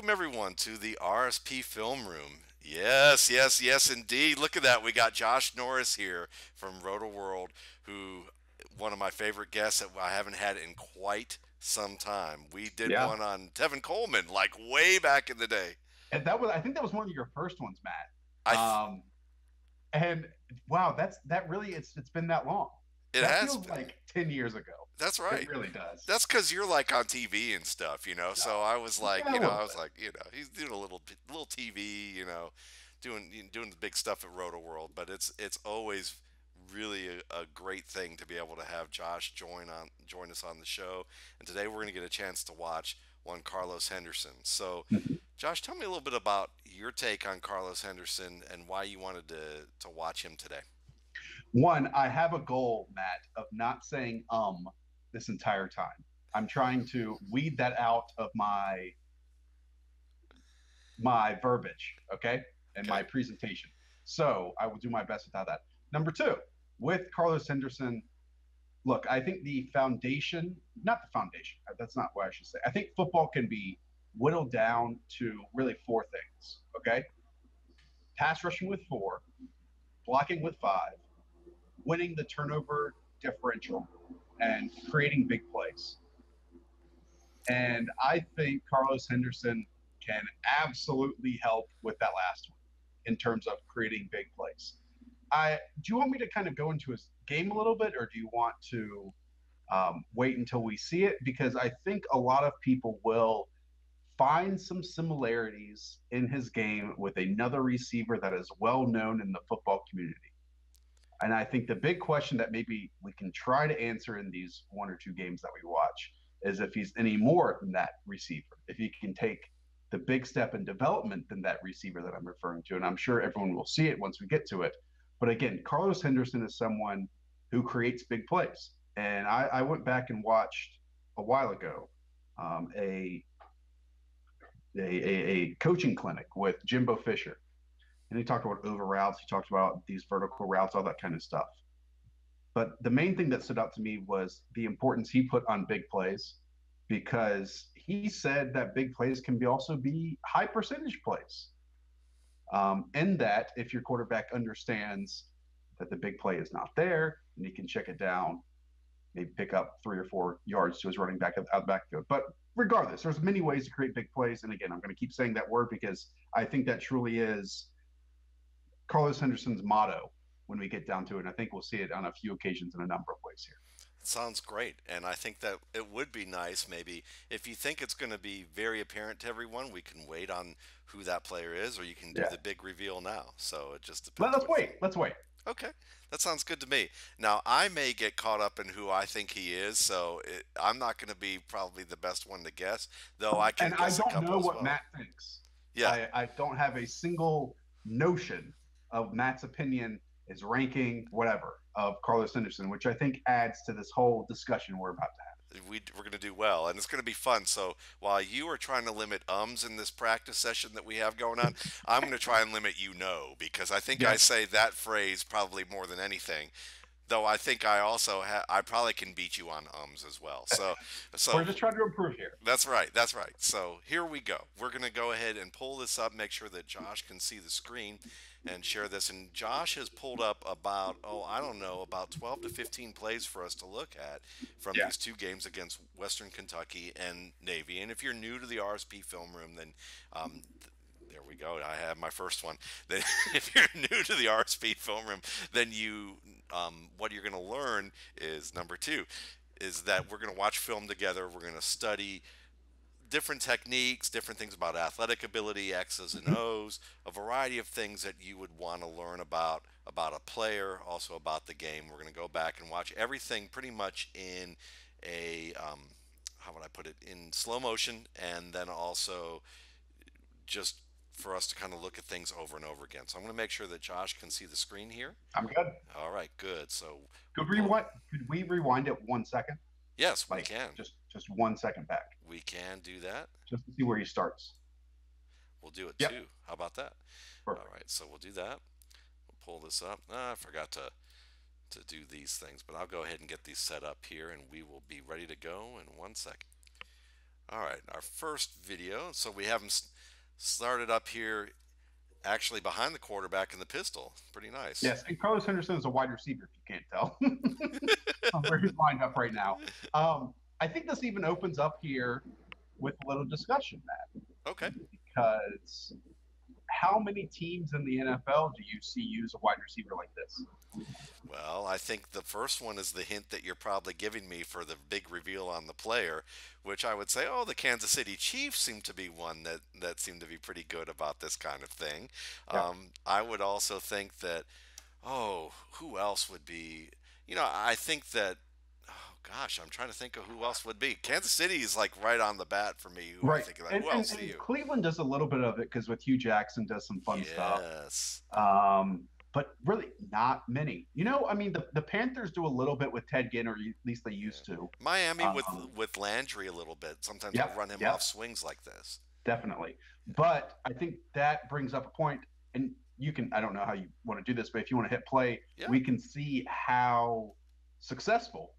Welcome everyone to the RSP Film Room. Yes, yes, yes, indeed. Look at that. We got Josh Norris here from Rotoworld, who one of my favorite guests that I haven't had in quite some time. We did Yeah, one on Tevin Coleman, like way back in the day. and I think that was one of your first ones, I, Matt. And wow, that really it's been that long. it That has feels been. like 10 years ago. That's It right. really does. That's because you're like on TV and stuff, you know. So No, I was like, yeah, a I little was bit. like, he's doing a little TV, doing the big stuff at Roto World. But it's always really a great thing to be able to have Josh join us on the show. And today we're going to get a chance to watch one Carlos Henderson. So, Josh, tell me a little bit about your take on Carlos Henderson and why you wanted to watch him today. One, I have a goal, Matt, of not saying this entire time. I'm trying to weed that out of my verbiage, okay, and Okay. my presentation. So I will do my best without that. Number two, with Carlos Henderson, look, I think the foundation, not the foundation, that's not what I should say. I think football can be whittled down to really four things, okay? Pass rushing with four, blocking with five, winning the turnover differential, and creating big plays. And I think Carlos Henderson can absolutely help with that last one in terms of creating big plays. Do you want me to kind of go into his game a little bit, or do you want to wait until we see it? Because I think a lot of people will find some similarities in his game with another receiver that is well known in the football community. And I think the big question that maybe we can try to answer in these one or two games that we watch is if he's any more than that receiver, if he can take the big step in development than that receiver that I'm referring to. And I'm sure everyone will see it once we get to it. But again, Carlos Henderson is someone who creates big plays. And I went back and watched a while ago um, a, a coaching clinic with Jimbo Fisher. And he talked about over routes. He talked about these vertical routes, all that kind of stuff. But the main thing that stood out to me was the importance he put on big plays because he said that big plays can be also be high percentage plays. And that if your quarterback understands that the big play is not there and he can check it down, maybe pick up 3 or 4 yards to his running back out the backfield. But regardless, there's many ways to create big plays. And again, I'm going to keep saying that word because I think that truly is Carlos Henderson's motto when we get down to it. And I think we'll see it on a few occasions in a number of ways here. Sounds great. And I think that it would be nice maybe if you think it's going to be very apparent to everyone, we can wait on who that player is, or you can do Yeah. the big reveal now. So it just depends Let's what you. wait. Let's wait. Okay, that sounds good to me. Now, I may get caught up in who I think he is, so I'm not going to be probably the best one to guess, though I can And I guess a don't know couple as what well. Matt thinks. Yeah, I don't have a single notion of Matt's opinion, his ranking, whatever, of Carlos Henderson, which I think adds to this whole discussion we're about to have. we're going to do well, and it's going to be fun. So while you are trying to limit ums in this practice session that we have going on, I'm going to try and limit because I think I Yes. say that phrase probably more than anything. Though I think I probably can beat you on ums as well. We're So just trying to improve here. that's right. That's right. So here we go. We're going to go ahead and pull this up, make sure that Josh can see the screen and share this. And Josh has pulled up about, oh, I don't know, about 12 to 15 plays for us to look at from Yeah. these two games against Western Kentucky and Navy. And if you're new to the RSP Film Room, then there we go. I have my first one. Then, if you're new to the RSP Film Room, then what you're going to learn is number two, is that we're going to watch film together. We're going to study different techniques, different things about athletic ability, X's and Mhm. O's, a variety of things that you would want to learn about a player, also about the game. We're going to go back and watch everything pretty much in a how would I put it, in slow motion, and then also just for us to kind of look at things over and over again. So I'm going to make sure that Josh can see the screen here. I'm good. All right, good. So we'll Could pull. rewind could we rewind it 1 second? Yes, we Like can. just 1 second back. We can do that. Just to see where he starts. We'll do it Yep. too. How about that? All Perfect. right, so we'll do that. We'll pull this up. I forgot to do these things, but I'll go ahead and get these set up here, and we will be ready to go in 1 second. All right, our first video. So we have him. Started up here, actually behind the quarterback in the pistol. Pretty nice. Yes, and Carlos Henderson is a wide receiver, if you can't tell, where he's lined up right now. I think this even opens up here with a little discussion, Matt, Okay. because how many teams in the NFL do you see use a wide receiver like this? Well, I think the first one is the hint that you're probably giving me for the big reveal on the player, which I would say, oh, the Kansas City Chiefs seem to be one that seem to be pretty good about this kind of thing. Yeah. I would also think that, oh, who else would be? I think that, oh gosh, I'm trying to think of who else would be. Kansas City is like right on the bat for me. Who I Right. think of that. And, Who and, else do and you? Cleveland does a little bit of it because with Hugh Jackson does some fun stuff. Yes. But really not many. I mean, the Panthers do a little bit with Ted Ginn, or at least they Yeah. used to. Miami with Um, with Landry a little bit. Sometimes they'll yep, run him off yep, swings like this. definitely. But I think that brings up a point, and you can, I don't know how you want to do this, but if you want to hit play, Yeah. we can see how successful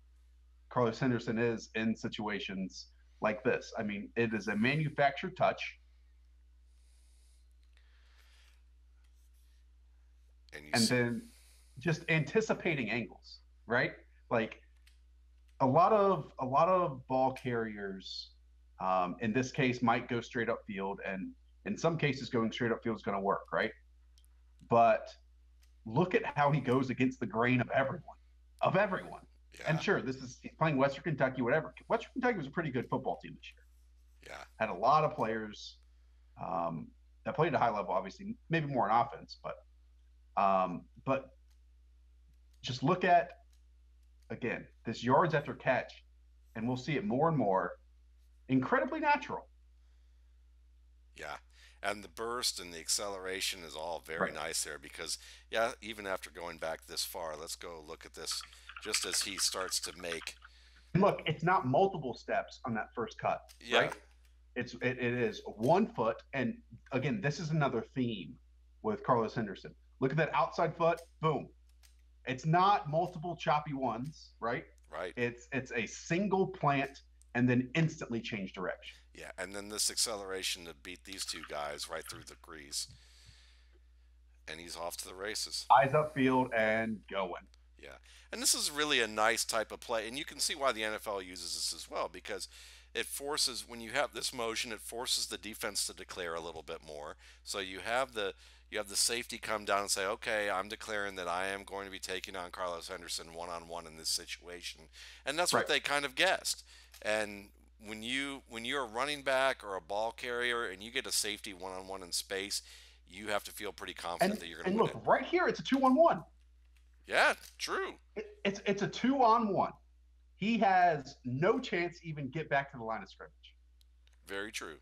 Carlos Henderson is in situations like this. I mean, it is a manufactured touch, And you and see, then just anticipating angles, right? Like a lot of ball carriers, in this case, might go straight up field, and in some cases, going straight up field is going to work, right? But look at how he goes against the grain of everyone, of everyone. And yeah, sure, this is he's playing Western Kentucky, whatever. Western Kentucky was a pretty good football team this year. yeah, Had a lot of players that played at a high level, obviously, maybe more on offense, but just look at again this yards after catch, and we'll see it more and more. Incredibly natural, yeah. And the burst and the acceleration is all very right? nice there because, yeah, even after going back this far, let's go look at this just as he starts to make, And look, it's not multiple steps on that first cut, yeah, right? It is 1 foot, and again, this is another theme with Carlos Henderson. Look at that outside foot, boom. It's not multiple choppy ones, right? right, It's a single plant and then instantly change direction. yeah. And then this acceleration to beat these two guys right through the crease, and he's off to the races. Eyes upfield and going. Yeah. And this is really a nice type of play. And you can see why the NFL uses this as well because it forces, when you have this motion, it forces the defense to declare a little bit more. So you have the safety come down and say, okay, I'm declaring that I am going to be taking on Carlos Henderson one on one in this situation. And that's what Right. they kind of guessed. And when you're a running back or a ball carrier and you get a safety one on one in space, you have to feel pretty confident And that you're going and to win look, it. right here, it's a 2-on-1. Yeah, true. It's a 2-on-1. He has no chance to even get back to the line of scrimmage. Very true.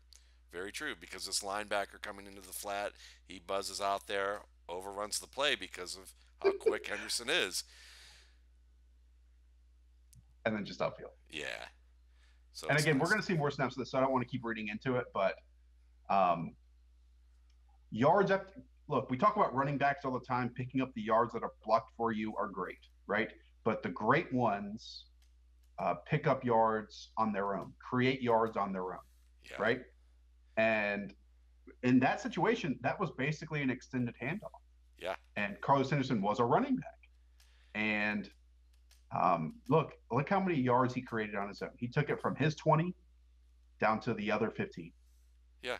Very true. Because this linebacker coming into the flat, he buzzes out there, overruns the play because of how quick Henderson is. And then just upfield. Yeah. So And it's again, we're nice. going to see more snaps of this, so I don't want to keep reading into it. But um, yards up. Look, we talk about running backs all the time. Picking up the yards that are blocked for you are great, right? But the great ones pick up yards on their own, create yards on their own, Yeah. right? And in that situation, that was basically an extended handoff. Yeah. And Carlos Henderson was a running back. And look how many yards he created on his own. He took it from his 20 down to the other 15. Yeah.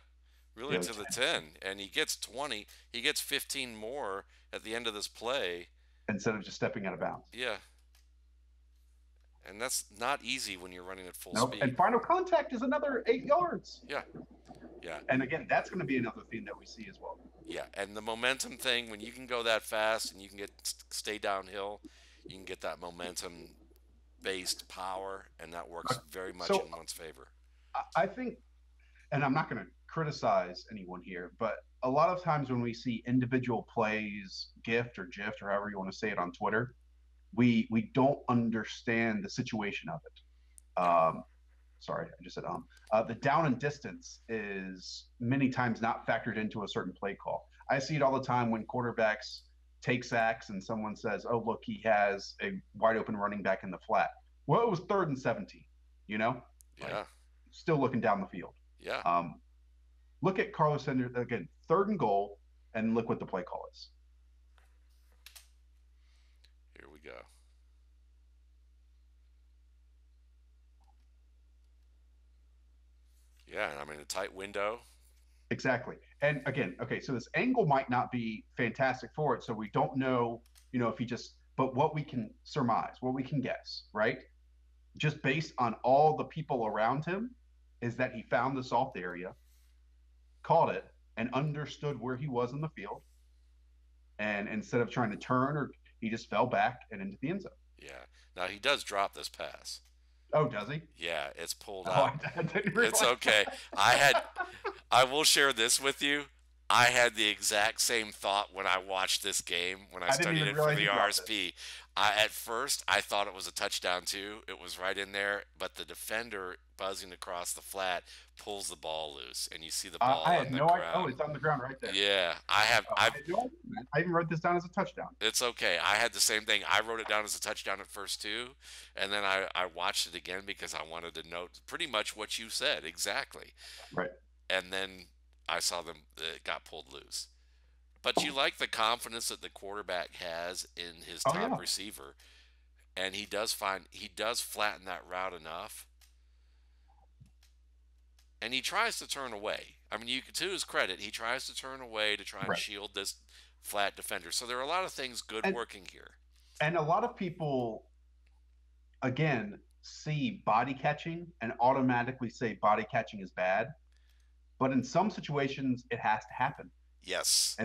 The Really other to the 10, 10. And he gets 20. He gets 15 more at the end of this play. instead of just stepping out of bounds. Yeah. And that's not easy when you're running at full Nope. speed. And final contact is another 8 yards. Yeah. Yeah. And again, that's going to be another theme that we see as well. Yeah. And the momentum thing, when you can go that fast and you can stay downhill, you can get that momentum based power, and that works very much So in one's favor. I think, and I'm not going to criticize anyone here, but a lot of times when we see individual plays, gift or gift or however you want to say it on Twitter, we don't understand the situation of it. Yeah. Sorry, I just said the down and distance is many times not factored into a certain play call. I see it all the time when quarterbacks take sacks and someone says, "Oh, look, he has a wide open running back in the flat." Well, it was 3rd and 17, you know, like Yeah. still looking down the field. Yeah. Um, Look at Carlos Henderson again, 3rd and goal, and look what the play call is. Here we go. Yeah, I mean a tight window. Exactly. And again, okay, so this angle might not be fantastic for it, so we don't know, if he just, but what we can surmise, what we can guess, right? Just based on all the people around him, is that he found the soft area, caught it, and understood where he was in the field. And instead of trying to turn, or he just fell back and into the end zone. Yeah. Now he does drop this pass. Oh, does he? Yeah, it's pulled Oh, out. I didn't It's realize okay. that. I had I will share this with you. I had the exact same thought when I watched this game when I I didn't studied even it for realize the he dropped it. RSP. At first I thought it was a touchdown too. It was right in there, but the defender buzzing across the flat pulls the ball loose, and you see the I ball had on the no idea. Oh, ground. it's on the ground right there. Yeah, I have. Oh, I I've. had no idea, man. I even wrote this down as a touchdown. It's okay. I had the same thing. I wrote it down as a touchdown at first too, and then I watched it again because I wanted to note pretty much what you said exactly. Right. And then I saw them it got pulled loose. But you like the confidence that the quarterback has in his Oh, top yeah. receiver, and he does flatten that route enough, and he tries to turn away. I mean, to his credit, he tries to turn away to try and Right. shield this flat defender. So there are a lot of things good And working here. and a lot of people again see body catching and automatically say body catching is bad, but in some situations it has to happen. Yes.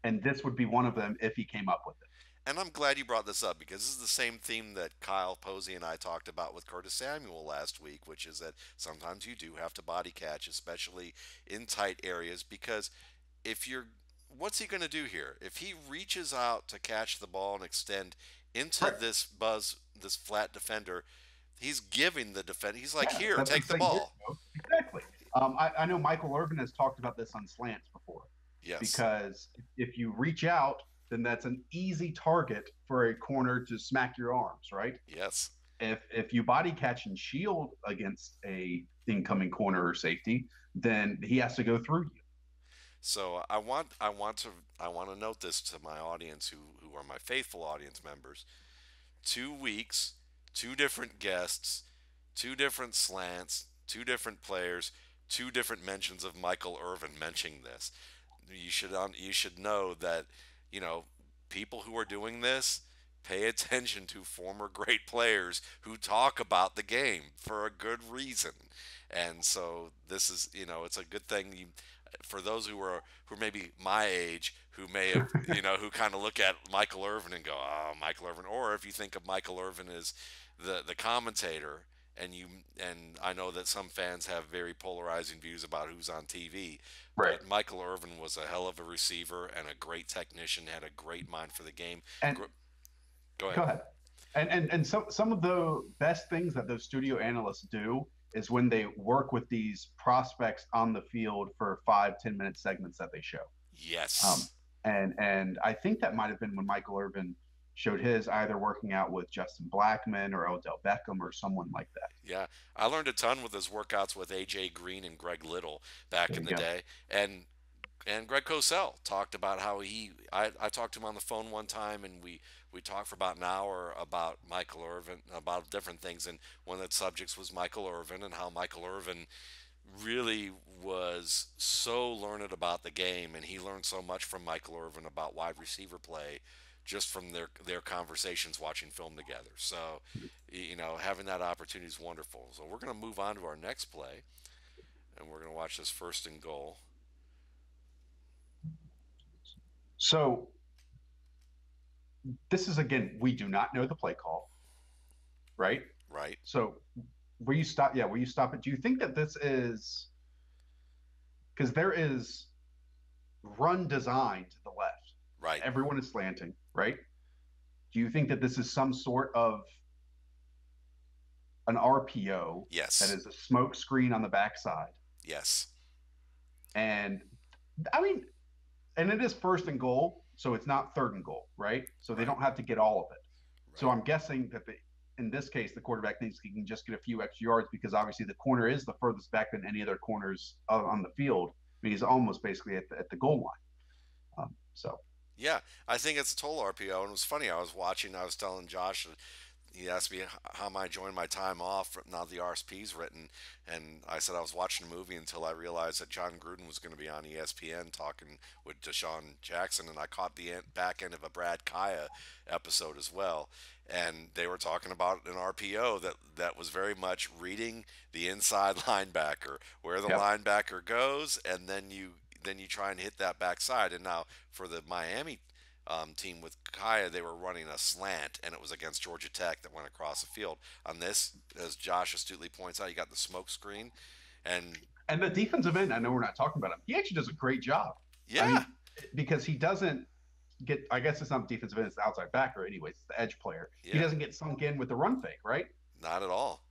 And this would be one of them if he came up with it. And I'm glad you brought this up because this is the same theme that Kyle Posey and I talked about with Curtis Samuel last week, which is that sometimes you do have to body catch, especially in tight areas, because if you're what's he going to do here? If he reaches out to catch the ball and extend into Right. this flat defender, he's giving the defender. He's like, Yeah, "Here, that's take what the I'm saying. Here ball." you go. Exactly. I know Michael Irvin has talked about this on slants before, Yes. because if you reach out, then that's an easy target for a corner to smack your arms, right? Yes. If you body catch and shield against a incoming corner or safety, then he has to go through you. So I want to note this to my audience who are my faithful audience members. 2 weeks, two different guests, two different slants, two different players, two different mentions of Michael Irvin mentioning this. You should know that you know people who are doing this pay attention to former great players who talk about the game for a good reason. And so this is it's a good thing for those who are maybe my age who may have who kind of look at Michael Irvin and go, oh, Michael Irvin, or if you think of Michael Irvin as the commentator, and I know that some fans have very polarizing views about who's on TV, Right. but Michael Irvin was a hell of a receiver and a great technician, had a great mind for the game. And Go ahead. go ahead. And some of the best things that those studio analysts do is when they work with these prospects on the field for 5-10 minute segments that they show. Um, Yes. and I think that might have been when Michael Irvin showed his, either working out with Justin Blackman or Odell Beckham or someone like that. Yeah, I learned a ton with his workouts with AJ Green and Greg Little back There in you the go. day, and Greg Cosell talked about how I talked to him on the phone one time, and we talked for about an hour about Michael Irvin, about different things, and one of the subjects was Michael Irvin and how Michael Irvin really was so learned about the game, and he learned so much from Michael Irvin about wide receiver play just from their conversations watching film together. So, having that opportunity is wonderful. So we're going to move on to our next play, and we're going to watch this 1st and goal. So this is, again, we do not know the play call, right? Right, So will you stop? Yeah, will you stop it? Do you think that this is, because there is run design to the left, right. everyone is slanting, right? Do you think that this is some sort of an RPO that Yes, is a smoke screen on the backside? yes, And I mean, and it is 1st and goal, so it's not 3rd and goal, right? So they right, don't have to get all of it. So right. I'm guessing that in this case, the quarterback thinks he can just get a few extra yards, because obviously the corner is the furthest back than any other corners on the field. mean, he's almost basically at the goal line. So Yeah, I think it's a total RPO. And it was funny. I was watching. I was telling Josh. He asked me how am I enjoying my time off now the RSP's written, and I said I was watching a movie until I realized that John Gruden was going to be on ESPN talking with Deshaun Jackson, and I caught the back end of a Brad Kaya episode as well, and they were talking about an RPO that was very much reading the inside linebacker, where the yeah, linebacker goes, and then you try and hit that backside. And now for the Miami team with Kaya, they were running a slant, and it was against Georgia Tech that went across the field. On this, as Josh astutely points out, you got the smoke screen, and and the defensive end, I know we're not talking about him. He actually does a great job. I yeah, mean, because he doesn't get. I guess it's not defensive end; it's the outside backer. Anyways, it's the edge player. He yeah, doesn't get sunk in with the run fake, right? not at all.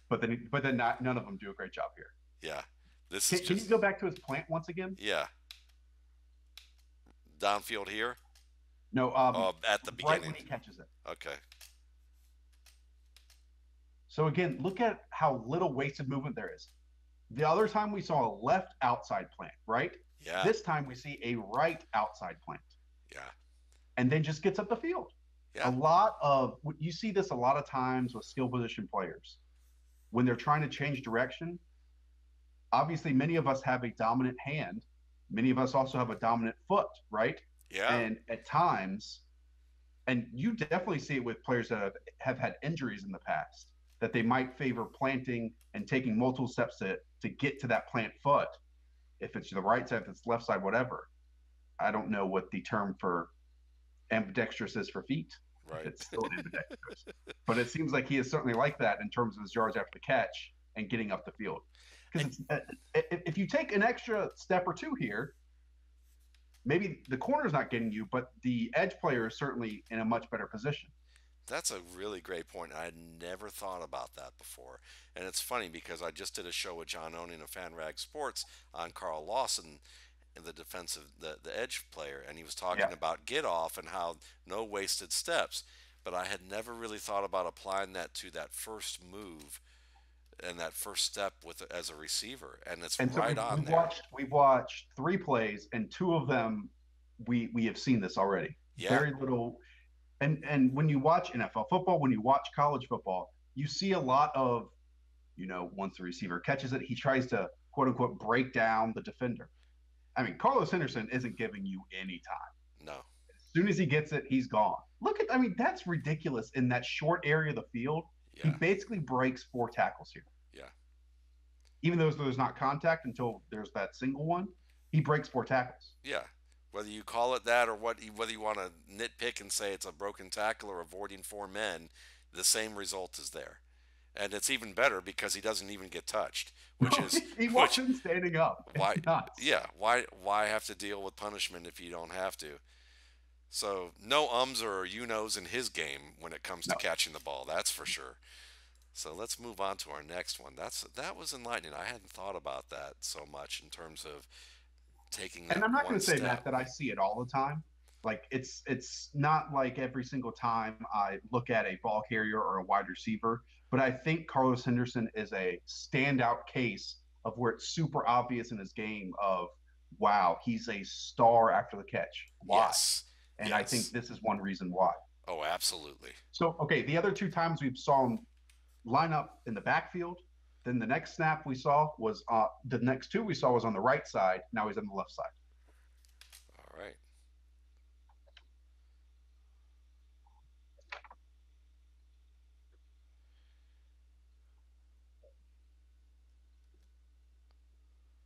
But then not, none of them do a great job here. Yeah, this is Can you just go back to his plant once again? yeah, downfield here. No, Oh, at the right beginning. when he catches it. Okay. So again, look at how little wasted movement there is. The other time we saw a left outside plant, right? Yeah, This time we see a right outside plant, yeah, and then just gets up the field. A yeah, lot of you see this a lot of times with skill position players when they're trying to change direction. Obviously, many of us have a dominant hand. Many of us also have a dominant foot, right? yeah. And at times, and you definitely see it with players that have had injuries in the past, that they might favor planting and taking multiple steps to get to that plant foot. If it's the right side, if it's left side, whatever. I don't know what the term for ambidextrous is for feet, if Right. it's still ambidextrous. But it seems like he is certainly like that in terms of his yards after the catch and getting up the field. And Because if you take an extra step or two here, maybe the corner's not getting you, but the edge player is certainly in a much better position. that's a really great point. I had never thought about that before. And it's funny because I just did a show with John Owning of FanRag Sports on Carl Lawson, the defensive, the edge player, and he was Yeah. talking about get off and how no wasted steps. But I had never really thought about applying that to that first move and that first step with as a receiver, and it's And so right we've, on we've there. watched we've watched three plays, and two of them we have seen this already. Yeah, Very little, and when you watch NFL football, when you watch college football, you see a lot of, once the receiver catches it, he tries to quote unquote break down the defender. I mean, Carlos Henderson isn't giving you any time. no, As soon as he gets it, he's gone. I mean, that's ridiculous in that short area of the field. He yeah, basically breaks four tackles here. yeah, Even though there's not contact until there's that single one, he breaks four tackles. yeah. Whether you call it that or whether you want to nitpick and say it's a broken tackle or avoiding four men, the same result is there. And it's even better because he doesn't even get touched, which is He walks which in standing up. why It's nuts. yeah, why have to deal with punishment if you don't have to? So no ums or you knows in his game when it comes to No. catching the ball, that's for sure. So let's move on to our next one. That was enlightening. I hadn't thought about that so much in terms of taking And that I'm not going one to say, Matt, step. that I see it all the time. Like it's not like every single time I look at a ball carrier or a wide receiver, but I think Carlos Henderson is a standout case of where it's super obvious in his game of wow, he's a star after the catch. Why? Yes. And I think Yes. this is one reason why. Oh, absolutely. So, okay, the other two times we saw him line up in the backfield, then the next snap we saw was the next two we saw was on the right side. Now he's on the left side. All right.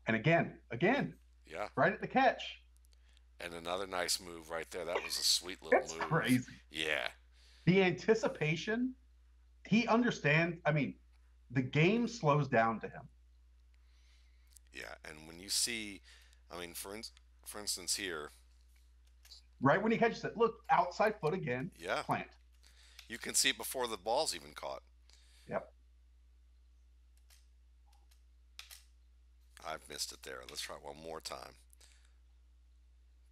And again, Yeah. right at the catch. And another nice move right there. That was a sweet little It's move. crazy. Yeah. The anticipation, he understands. I mean, the game slows down to him. Yeah. And when you see, I mean, for instance here, Right when he catches it, look, outside foot again, yeah, plant. you can see it before the ball's even caught. Yep. I've missed it there. Let's try it one more time.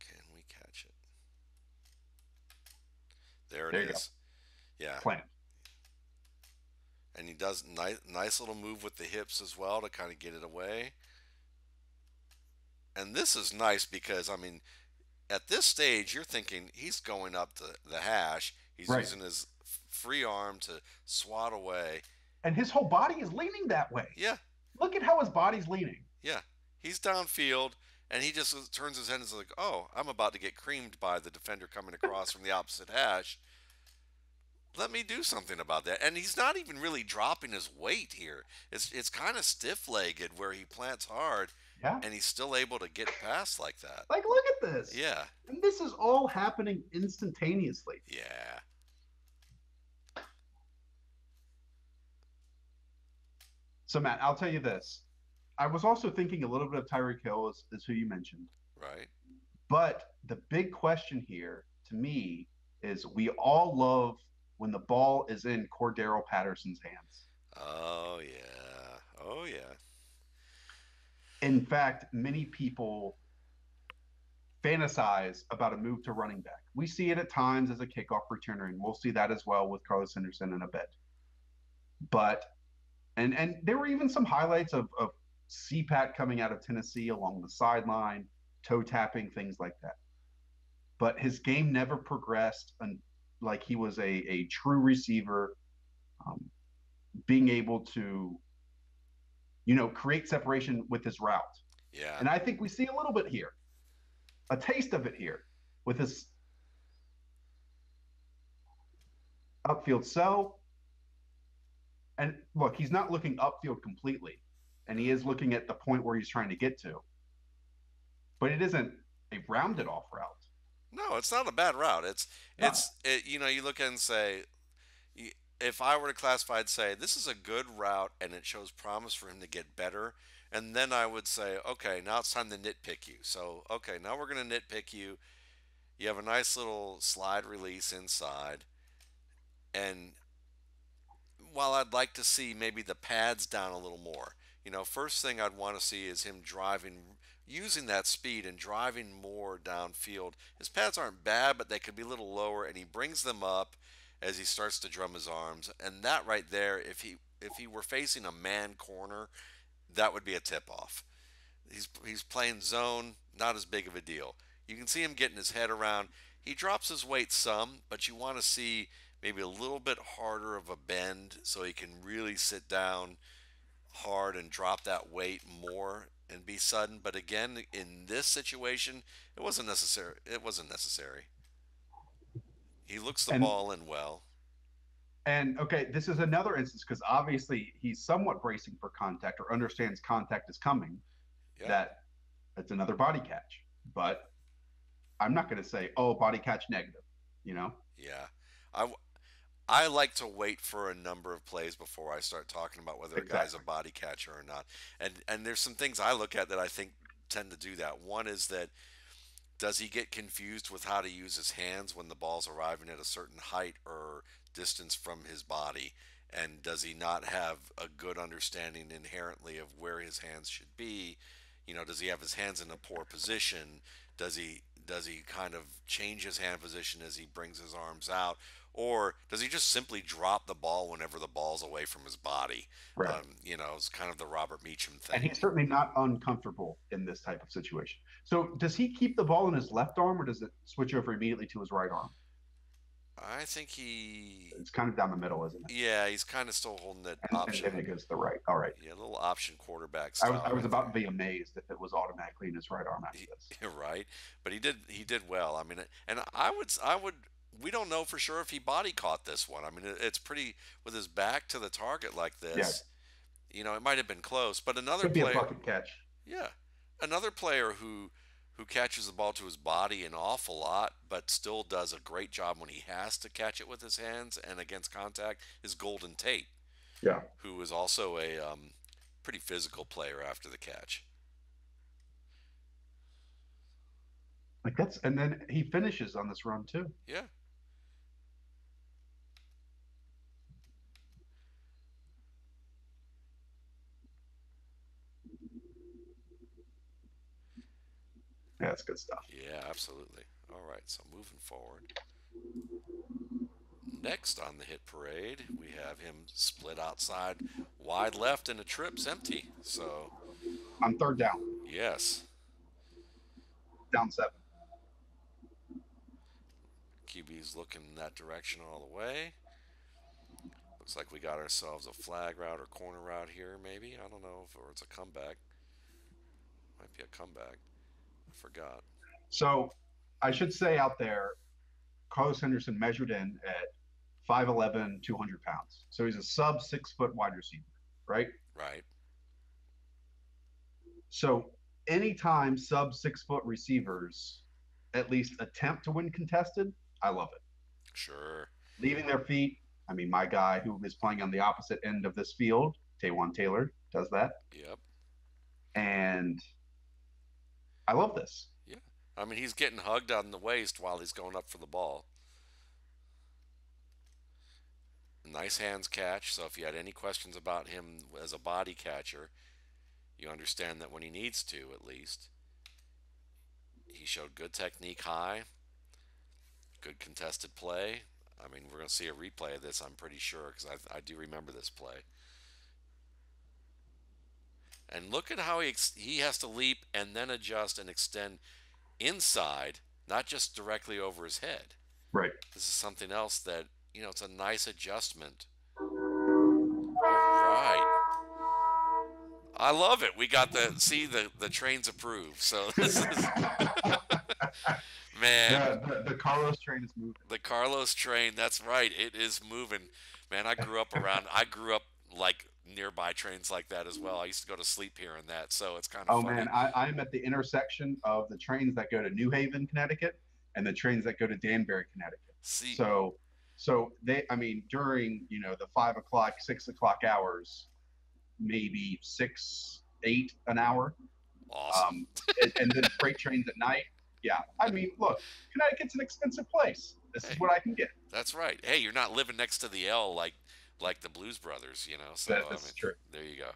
Can we catch it? There it There you go. is. Yeah. Plant. And he does nice little move with the hips as well to kind of get it away. And this is nice because, I mean, at this stage, you're thinking he's going up the hash. He's Right. using his free arm to swat away. And his whole body is leaning that way. Yeah, Look at how his body's leaning. yeah. He's downfield, and he just turns his head and is like, oh, I'm about to get creamed by the defender coming across from the opposite hash. Let me do something about that. And he's not even really dropping his weight here. It's kind of stiff legged where he plants hard, Yeah. and he's still able to get past like that. Like, look at this. Yeah, And this is all happening instantaneously. yeah. So, Matt, I'll tell you this. I was also thinking a little bit of Tyreek Hill, as who you mentioned. Right. But the big question here to me is we all love when the ball is in Cordero Patterson's hands. Oh yeah. Oh yeah. In fact, many people fantasize about a move to running back. We see it at times as a kickoff returner, and we'll see that as well with Carlos Henderson in a bit. But and there were even some highlights of CPAT coming out of Tennessee along the sideline, toe tapping, things like that. But his game never progressed, and like he was a true receiver, um, being able to create separation with his route. Yeah. And I think we see a little bit here, a taste of it here with his upfield. So, and look, he's not looking upfield completely, and he is looking at the point where he's trying to get to, but it isn't a rounded off route. No, it's not a bad route. No. You look at it and say, if I were to classify, I'd say this is a good route and it shows promise for him to get better. And then I would say, okay, now it's time to nitpick you. So, okay, now we're going to nitpick you. You have a nice little slide release inside. And while I'd like to see maybe the pads down a little more, first thing I'd want to see is him driving, using that speed and driving more downfield. His pads aren't bad, but they could be a little lower, and he brings them up as he starts to drum his arms. And that right there, if he were facing a man corner, that would be a tip off. He's playing zone, not as big of a deal. You can see him getting his head around. He drops his weight some, but you want to see maybe a little bit harder of a bend so he can really sit down hard and drop that weight more and be sudden. But again, in this situation, it wasn't necessary. It wasn't necessary. He looks the And ball in well. and okay, this is another instance because obviously he's somewhat bracing for contact or understands contact is coming. Yeah, That it's another body catch, but I'm not going to say, oh, body catch negative. You know yeah. I I like to wait for a number of plays before I start talking about whether a guy's a exactly. body catcher or not. And there's some things I look at that I think tend to do that. One is that, does he get confused with how to use his hands when the ball's arriving at a certain height or distance from his body? And does he not have a good understanding inherently of where his hands should be? Does he have his hands in a poor position? Does he kind of change his hand position as he brings his arms out? Or does he just simply drop the ball whenever the ball's away from his body? Right. It's kind of the Robert Meacham And thing. he's certainly not uncomfortable in this type of situation. So does he keep the ball in his left arm or does it switch over immediately to his right arm? I think he, It's kind of down the middle, isn't it? yeah, he's kind of still holding that And option. then it goes to the right. All right. Yeah, a little option quarterback I was style I was right about to there. be amazed if it was automatically in his right arm after this. You're right, but he did well. I mean, and I would. We don't know for sure if he body caught this one. I mean, it's pretty with his back to the target like Yeah. this. It might have been close, but another Could be a player, bucket catch. yeah, another player who catches the ball to his body an awful lot, but still does a great job when he has to catch it with his hands and against contact is Golden Tate, Yeah. who is also a pretty physical player after the catch. Like that's and then he finishes on this run too. Yeah, Yeah, that's good stuff. yeah, absolutely. All right, so moving forward. Next on the hit parade, we have him split outside, wide left, and a trip's empty. So, On third down. yes. down 7. QB's looking in that direction all the way. Looks like we got ourselves a flag route or corner route here, maybe. I don't know if or it's a comeback. Might be a comeback. I forgot. So I should say out there, Carlos Henderson measured in at 5'11", 200 pounds. So he's a sub 6 foot wide receiver, right? Right. So anytime sub 6 foot receivers at least attempt to win contested, I love it. Sure. Leaving their feet. I mean, my guy who is playing on the opposite end of this field, Taywan Taylor, does that. Yep. And I love this. Yeah. I mean, he's getting hugged on the waist while he's going up for the ball. Nice hands catch. So if you had any questions about him as a body catcher, you understand that when he needs to, at least. He showed good technique high, good contested play. I mean, we're going to see a replay of this, I'm pretty sure, because I do remember this play. And look at how he has to leap and then adjust and extend inside, not just directly over his head. Right. This is something else that, it's a nice adjustment. All right. I love it. We got the trains approved. So this is man. The Carlos train is moving. The Carlos train, that's right. It is moving. Man, I grew up like nearby trains like that as well. I used to go to sleep here in that, so it's kind of funny. Man, I'm at the intersection of the trains that go to New Haven, Connecticut, and the trains that go to Danbury, Connecticut. See, so during the 5 o'clock, 6 o'clock hours, maybe 6, 8 an hour. Awesome. And then freight trains at night. Yeah, I mean, look, Connecticut's an expensive place. This is what I can get. That's right. Hey, you're not living next to the L like the Blues Brothers, So that's true. There you go.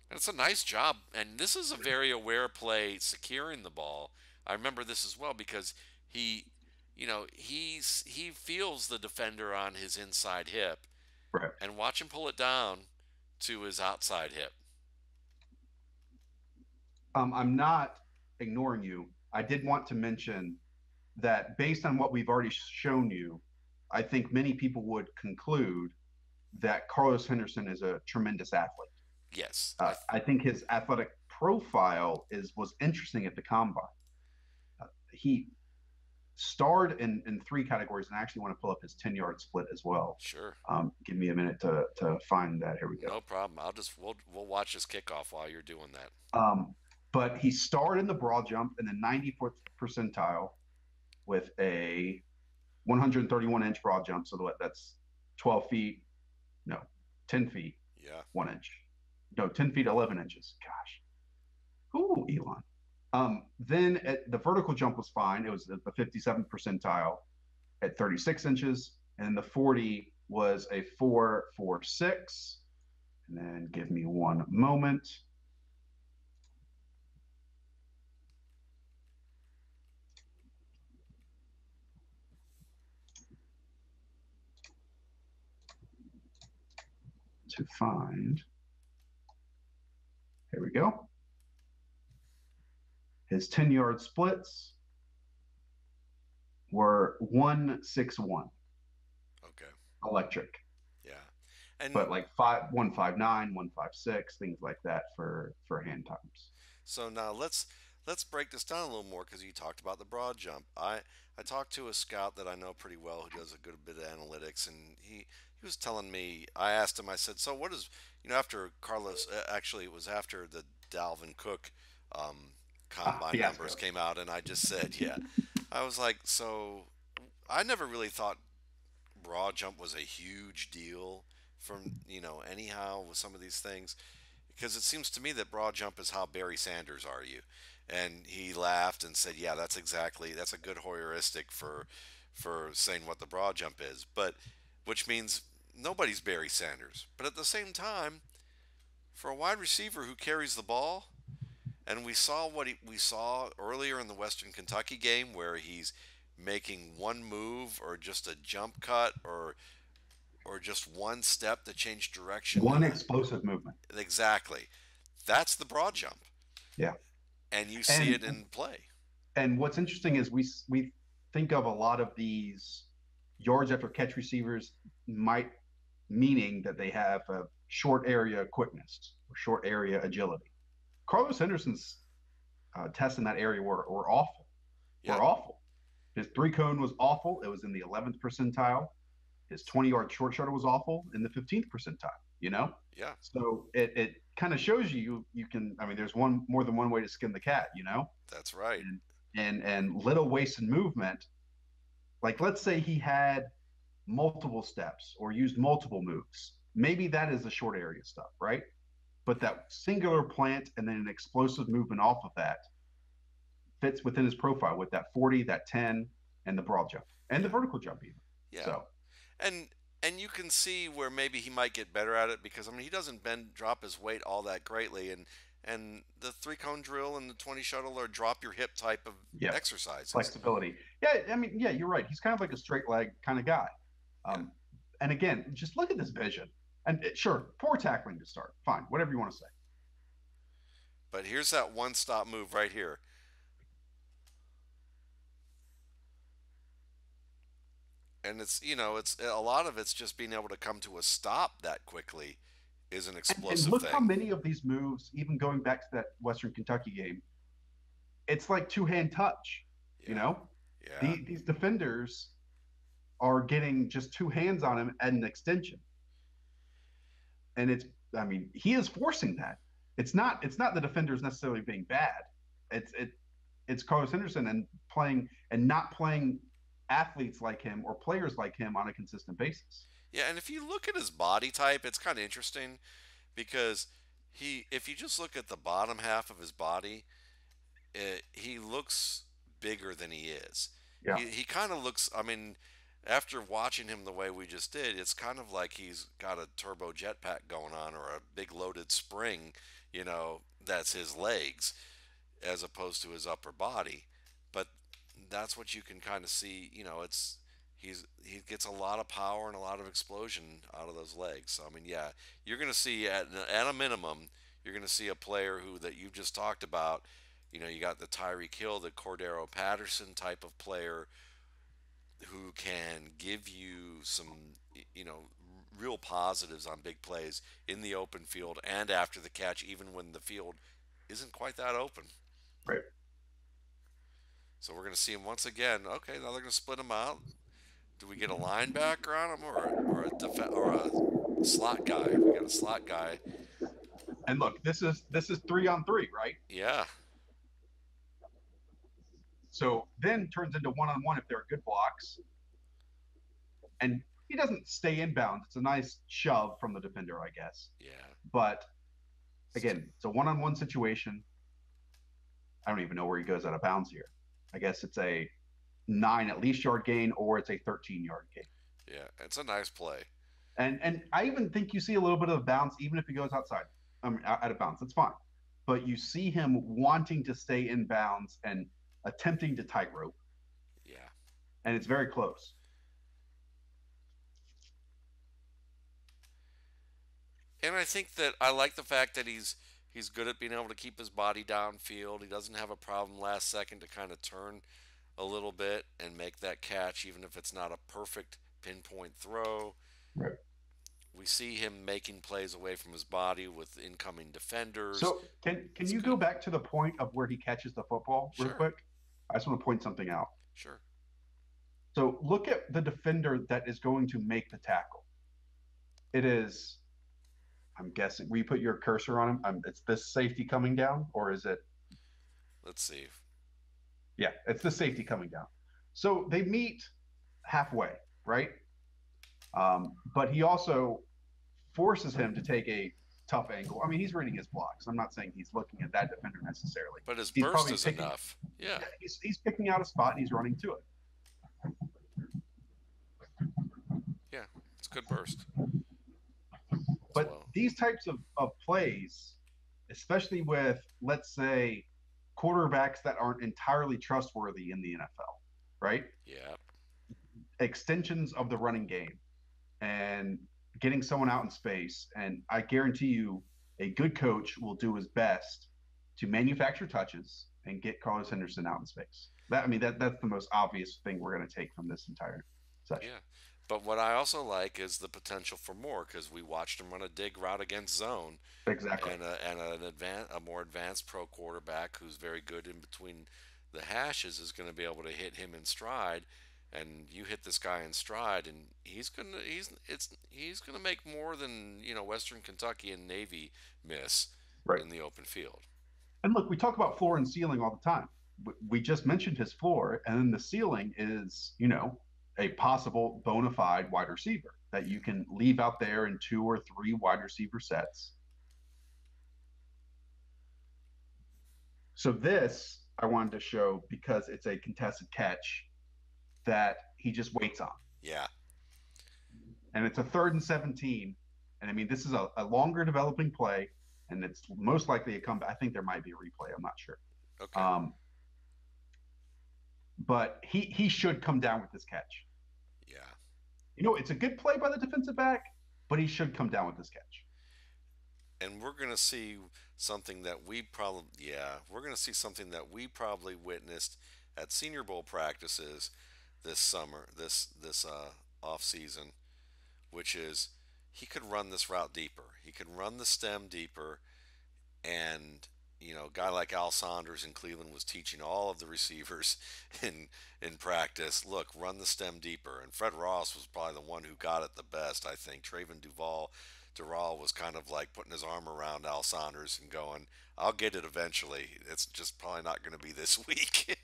And it's a nice job, and this is a very aware play securing the ball. I remember this as well because he feels the defender on his inside hip, right, and watch him pull it down to his outside hip. I'm not ignoring you. I did want to mention that based on what we've already shown you, I think many people would conclude that Carlos Henderson is a tremendous athlete. Yes. I think his athletic profile was interesting at the combine. He starred in 3 categories, and I actually want to pull up his 10-yard split as well. Sure. Give me a minute to find that. Here we go. No problem. We'll watch his kickoff while you're doing that. But he starred in the broad jump in the 94th percentile with a 131-inch broad jump. So that's 12 feet, no, 10 feet, yeah, 1 inch. No, 10 feet, 11 inches. Gosh. Ooh, Elon. Then the vertical jump was fine. It was the 57th percentile at 36 inches. And the 40 was a 4.46. And then give me one moment. To find. Here we go. His 10-yard splits were 161. Okay. Electric. Yeah. And but like 159, 156, things like that for hand times. So now let's break this down a little more because you talked about the broad jump. I talked to a scout that I know pretty well who does a good bit of analytics, and he was telling me. I asked him. I said, "So what is after Carlos? Actually, it was after the Dalvin Cook combine numbers came out, and I just said, yeah, I was like, so I never really thought broad jump was a huge deal from anyhow with some of these things." Because it seems to me that broad jump is how Barry Sanders are you. And he laughed and said, yeah, that's a good heuristic for saying what the broad jump is. But which means nobody's Barry Sanders. But at the same time, for a wide receiver who carries the ball, and we saw we saw earlier in the Western Kentucky game where he's making one move or just a jump cut or just one step to change direction. One explosive movement. Exactly. That's the broad jump. Yeah. and you see And it in play. and what's interesting is we think of a lot of these yards after catch receivers might meaning that they have a short area quickness or short area agility. Carlos Henderson's tests in that area were awful. Yeah, Were awful. His three cone was awful. It was in the 11th percentile. His 20-yard short shuttle was awful in the 15th percentile. You know, yeah, so it kind of shows you can. I mean, there's one more than one way to skin the cat. You know, that's right. and little wasted movement. Like let's say he had multiple steps or used multiple moves. Maybe that is the short area stuff, right? But that singular plant and then an explosive movement off of that fits within his profile with that 40, that 10, and the broad jump and the Yeah, vertical jump even. yeah, So, and you can see where maybe he might get better at it because I mean he doesn't bend drop his weight all that greatly, and the three cone drill and the 20 shuttle are drop your hip type of yeah, exercises. flexibility. Yeah, I mean, yeah, you're right. He's kind of like a straight leg kind of guy. Yeah, Um, and again, just look at this vision. And sure, poor tackling to start. Fine, whatever you want to say. but here's that one stop move right here, and it's it's a lot of it's just being able to come to a stop that quickly is an And explosive look how thing. many of these moves, even going back to that Western Kentucky game, it's like two-hand touch. You Yeah, know, yeah, these defenders are getting just two hands on him at an extension, and it's. I mean, he is forcing that. It's not the defenders necessarily being bad. It's Carlos Henderson and playing and not playing athletes like him or players like him on a consistent basis. yeah. And if you look at his body type, it's kind of interesting because if you just look at the bottom half of his body, he looks bigger than he is. Yeah, He kind of looks. I mean, after watching him the way we just did, it's kind of like he's got a turbo jetpack going on or a big loaded spring. That's his legs as opposed to his upper body. But that's what you can kind of see. He gets a lot of power and a lot of explosion out of those legs. So I mean, yeah, you're going to see at a minimum, you're going to see a player who that you've just talked about. You got the Tyreek Hill, the Cordero Patterson type of player who can give you some, you know, real positives on big plays in the open field and after the catch, even when the field isn't quite that open. right. So we're going to see him once again. Okay, now they're going to split him out. Do we get a linebacker on him or a slot guy? We got a slot guy. And look, this is 3-on-3, right? Yeah, So then turns into one-on-one if there are good blocks, and he doesn't stay inbounds. It's a nice shove from the defender, I guess. yeah. But again, it's a one-on-one situation. I don't even know where he goes out of bounds here. I guess it's a 9 at least yard gain or it's a 13-yard gain. Yeah, it's a nice play. And I even think you see a little bit of bounce even if he goes outside, out of bounds. That's fine. But you see him wanting to stay in bounds and attempting to tightrope, Yeah. and it's very close. And I think that I like the fact that he's good at being able to keep his body downfield. He doesn't have a problem last second to kind of turn a little bit and make that catch, even if it's not a perfect pinpoint throw. Right. We see him making plays away from his body with incoming defenders. So can It's you good. go back to the point of where he catches the football real Sure, quick? I just want to point something out. sure. So look at the defender that is going to make the tackle. It is, I'm guessing, will you put your cursor on him? It's this safety coming down, or is it? Let's see. Yeah, it's the safety coming down. So they meet halfway, right? But he also forces him to take a tough angle. I mean, he's reading his blocks. I'm not saying he's looking at that defender necessarily. But his He's burst probably is picking. enough. Yeah, Yeah, he's picking out a spot and he's running to it. yeah. It's a good burst as But well. these types of plays, especially with, let's say, quarterbacks that aren't entirely trustworthy in the NFL, right? Yeah, Extensions of the running game and getting someone out in space. And I guarantee you, a good coach will do his best to manufacture touches and get Carlos Henderson out in space. That's the most obvious thing we're going to take from this entire session. Yeah. But what I also like is the potential for more because we watched him run a dig route against zone Exactly. a more advanced pro quarterback who's very good in between the hashes is going to be able to hit him in stride, and you hit this guy in stride, and he's gonna make more than Western Kentucky and Navy miss Right. in the open field. And look, we talk about floor and ceiling all the time. We just mentioned his floor, and then the ceiling is, a possible bona fide wide receiver that you can leave out there in two or three wide receiver sets. So this I wanted to show because it's a contested catch that he just waits on. Yeah, And it's a 3rd and 17. And I mean, this is a longer developing play, and it's most likely a comeback. I think there might be a replay. I'm not sure. okay, But he should come down with this catch. yeah. It's a good play by the defensive back, but he should come down with this catch. And we're gonna see something that we're gonna see something that we probably witnessed at Senior Bowl practices this summer, this off season, which is he could run this route deeper. He could run the stem deeper, and a guy like Al Saunders in Cleveland was teaching all of the receivers in practice. Look, run the stem deeper, and Fred Ross was probably the one who got it the best. I think Traven Dural was kind of like putting his arm around Al Saunders and going, "I'll get it eventually. It's just probably not going to be this week."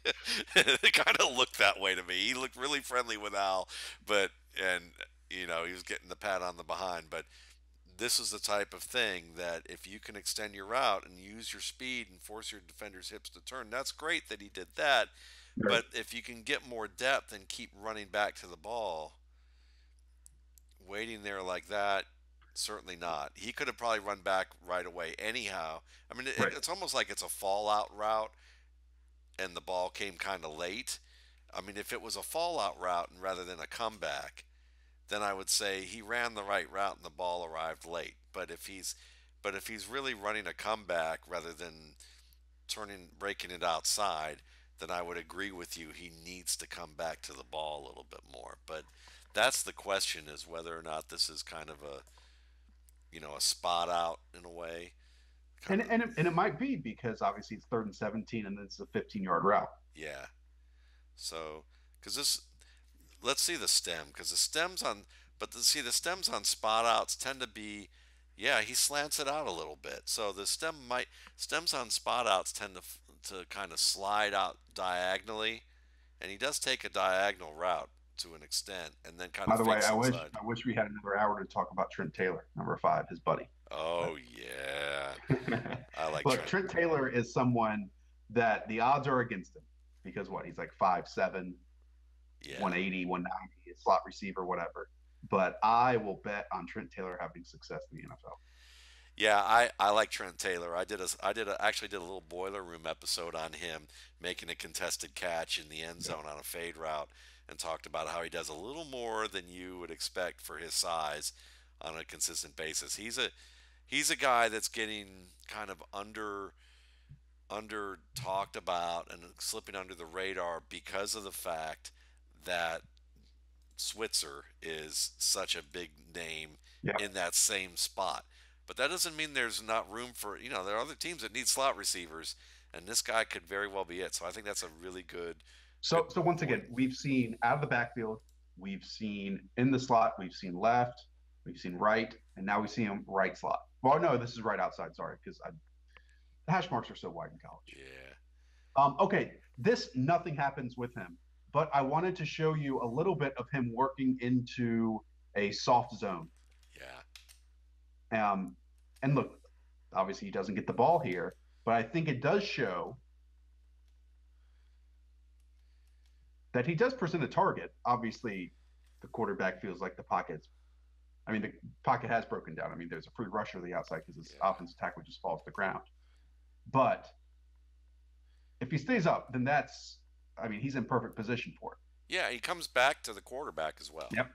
It kind of looked that way to me. He looked really friendly with Al, but and he was getting the pat on the behind, but this is the type of thing that if you can extend your route and use your speed and force your defender's hips to turn, that's great that he did that. Right. But if you can get more depth and keep running back to the ball, waiting there like that, certainly not. He could have probably run back right away anyhow. I mean, Right. it's almost like it's a fallout route and the ball came kind of late. I mean, if it was a fallout route and rather than a comeback, then I would say he ran the right route and the ball arrived late. But if he's really running a comeback rather than breaking it outside, then I would agree with you. He needs to come back to the ball a little bit more. But that's the question: is whether or not this is kind of a spot out in a way. Kind And of, and it might be because obviously it's 3rd and 17, and it's a 15-yard route. yeah. So, because let's see the stem, because the stems on, but the stems on spot outs tend to be, yeah, he slants it out a little bit. So the stems on spot outs tend to kind of slide out diagonally, and he does take a diagonal route to an extent, and then kind By of the way, fakes I wish inside. I wish we had another hour to talk about Trent Taylor, number 5, his buddy. But Oh yeah, I like look, Trent. Trent Taylor is someone that the odds are against him because what? He's like 5'7", Yeah. 180, 190, a slot receiver, whatever. But I will bet on Trent Taylor having success in the NFL. Yeah, I like Trent Taylor. Actually did a little boiler room episode on him making a contested catch in the end Yeah. zone on a fade route and talked about how he does a little more than you would expect for his size on a consistent basis. He's a guy that's getting kind of under talked about and slipping under the radar because of the fact that Switzer is such a big name Yeah. in that same spot. But that doesn't mean there's not room for, there are other teams that need slot receivers, and this guy could very well be it. So I think that's a really good So once point. again, we've seen out of the backfield, we've seen in the slot, we've seen left, we've seen right, and now we see him right slot. Well, no, this is right outside. Sorry, because the hash marks are so wide in college. Yeah, Okay, this nothing happens with him, but I wanted to show you a little bit of him working into a soft zone. yeah, Um, and look, obviously he doesn't get the ball here, but I think it does show that he does present a target. Obviously, the quarterback feels like the pocket's. I mean, the pocket has broken down. I mean, there's a free rusher to the outside because his yeah. offensive tackle just falls to the ground. But if he stays up, then I mean, he's in perfect position for it. Yeah, he comes back to the quarterback as well. Yep.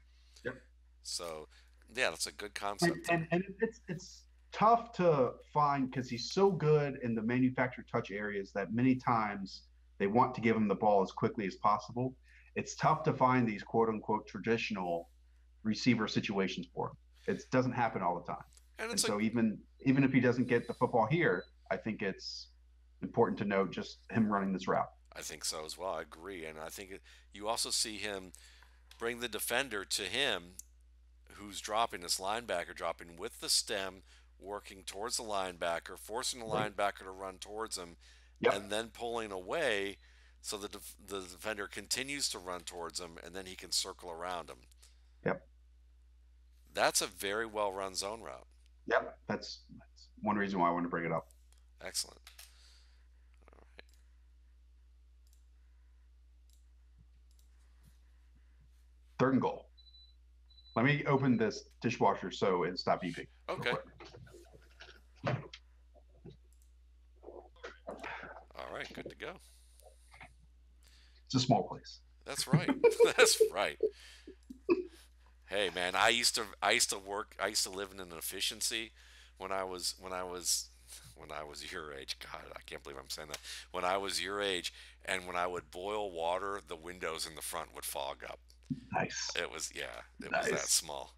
Yep. So, yeah, that's a good And concept. and, and it's tough to find because he's so good in the manufactured touch areas that many times they want to give him the ball as quickly as possible. It's tough to find these quote unquote traditional receiver situations for him. It doesn't happen all the time. And And it's a so even if he doesn't get the football here, I think it's important to note just him running this route. I think so as well. I agree, and I think you also see him bring the defender to him, who's dropping this linebacker, dropping with the stem, working towards the linebacker, forcing the Right. linebacker to run towards him, Yep. and then pulling away, so the defender continues to run towards him, and then he can circle around him. Yep. That's a very well run zone route. Yep. That's one reason why I want to bring it up. Excellent. Third and goal. Let me open this dishwasher so it stop beeping real Okay. quick. All right. Good to go. It's a small place. That's right. That's right. Hey man, I used to live in an efficiency when I was your age. God, I can't believe I'm saying that. When I was your age, and when I would boil water, the windows in the front would fog up. Nice. It was, yeah, it was that Nice. small.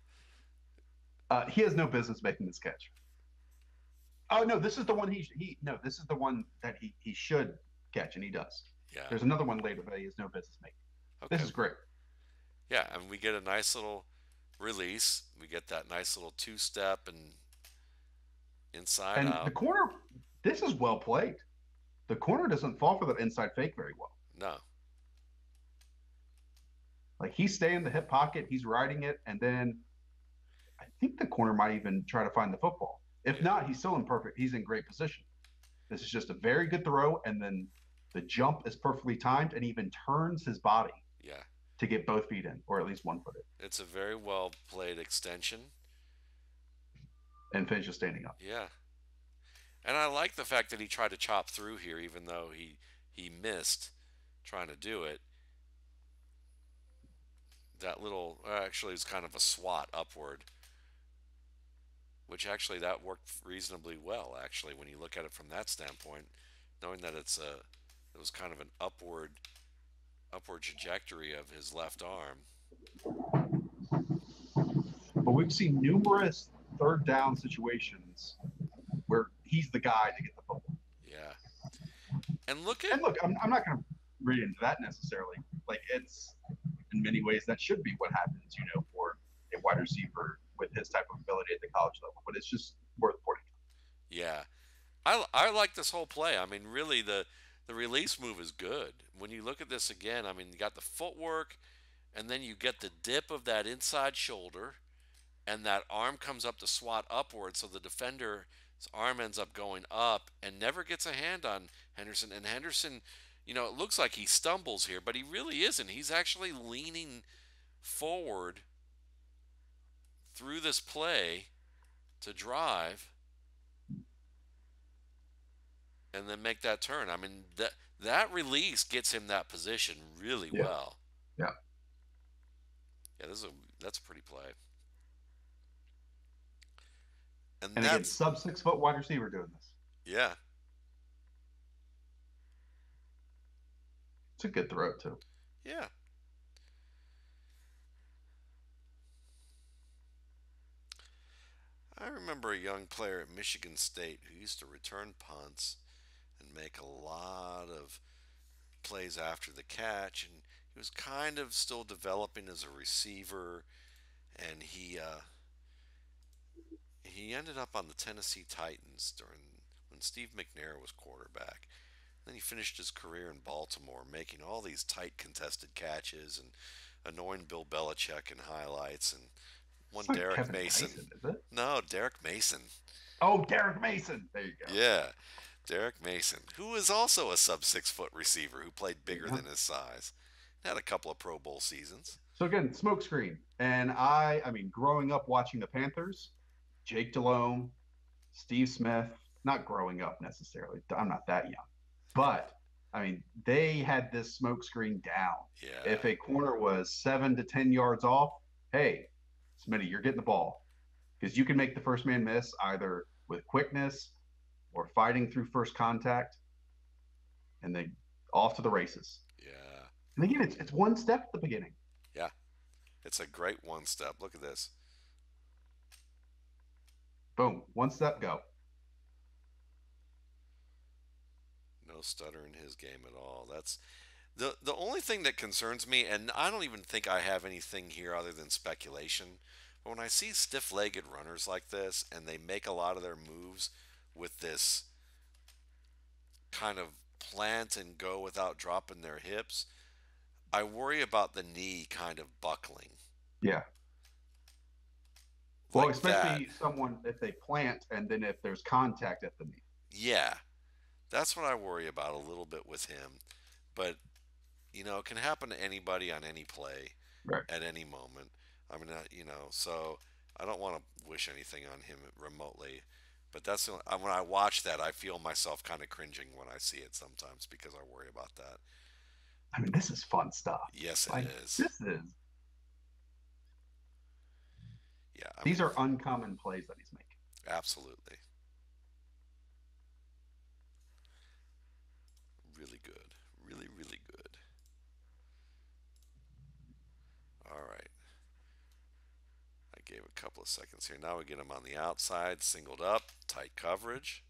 He has no business making this catch. Oh no, this is the one he no, this is the one that he should catch and he does. Yeah. There's another one later that he has no business making. This Okay. is great. Yeah, and we get a nice little release. We get that nice little two step and inside And the out. corner, this is well played. The corner doesn't fall for that inside fake very well. No. Like he's staying in the hip pocket, he's riding it, and then I think the corner might even try to find the football. If Yeah. not, he's still in perfect. He's in great position. This is just a very good throw, and then the jump is perfectly timed, and he even turns his body Yeah. to get both feet in, or at least one foot It's a very well played extension. in, and finishes standing up. Yeah. And I like the fact that he tried to chop through here, even though he missed trying to do it. That little actually is kind of a swat upward, which actually that worked reasonably well. Actually, when you look at it from that standpoint, knowing that it was kind of an upward trajectory of his left arm. But we've seen numerous third down situations where he's the guy to get the football. Yeah. And look at And look, I'm not going to read into that necessarily. Like it's in many ways that should be what happens, for a wide receiver with his type of ability at the college level. But it's just worth pointing. yeah. I like this whole play. I mean, really, the release move is good. When you look at this again, I mean, you got the footwork, and then you get the dip of that inside shoulder, and that arm comes up to swat upward, so the defender's arm ends up going up and never gets a hand on Henderson. And Henderson, it looks like he stumbles here, but he really isn't. He's actually leaning forward through this play to drive and then make that turn. I mean, that release gets him that position really Yeah. well. Yeah. Yeah, that's a pretty play. And And again, that's sub 6 foot wide receiver doing this. yeah. It's a good throw too. Yeah. I remember a young player at Michigan State who used to return punts and make a lot of plays after the catch, and he was kind of still developing as a receiver, and he ended up on the Tennessee Titans during when Steve McNair was quarterback. Then he finished his career in Baltimore, making all these tight contested catches and annoying Bill Belichick in highlights, and one It's not Derek Kevin Mason. Tyson, is it? No, Derek Mason. Oh, Derek Mason. There you go. Yeah, Derek Mason, who is also a sub 6 foot receiver who played bigger Yeah. than his size. Had a couple of Pro Bowl seasons. So again, smokescreen. And I mean, growing up watching the Panthers, Jake Delhomme, Steve Smith, not growing up necessarily. I'm not that young. But I mean, they had this smokescreen down. Yeah. If a corner was 7 to 10 yards off, hey, Smitty, you're getting the ball. Because you can make the first man miss either with quickness or fighting through first contact, and they off to the races. Yeah. And again, it's one step at the beginning. Yeah. It's a great one step. Look at this. Boom, one step, go. No stutter in his game at all. That's the only thing that concerns me, and I don't even think I have anything here other than speculation. But when I see stiff-legged runners like this, and they make a lot of their moves with this kind of plant and go without dropping their hips, I worry about the knee kind of buckling Yeah. Well, like that. especially someone if they plant and then if there's contact at the knee. Yeah, that's what I worry about a little bit with him. But it can happen to anybody on any play Right. at any moment. I mean, so I don't want to wish anything on him remotely. But when I watch that, I feel myself kind of cringing when I see it sometimes because I worry about that. I mean, this is fun stuff. Yes, it Like is. this is Yeah, I these mean, are uncommon plays that he's making. absolutely. Really good. Really, really good. All right. I gave a couple of seconds here. Now we get him on the outside, singled up, tight coverage.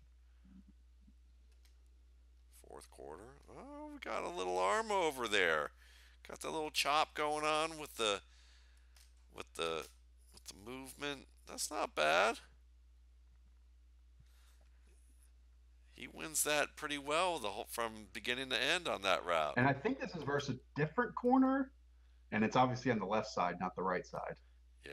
Fourth quarter. Oh, we got a little arm over there. Got the little chop going on with the with the movement. That's not bad. He wins that pretty well from beginning to end on that route. And I think this is versus a different corner, and it's obviously on the left side, not the right side. Yeah.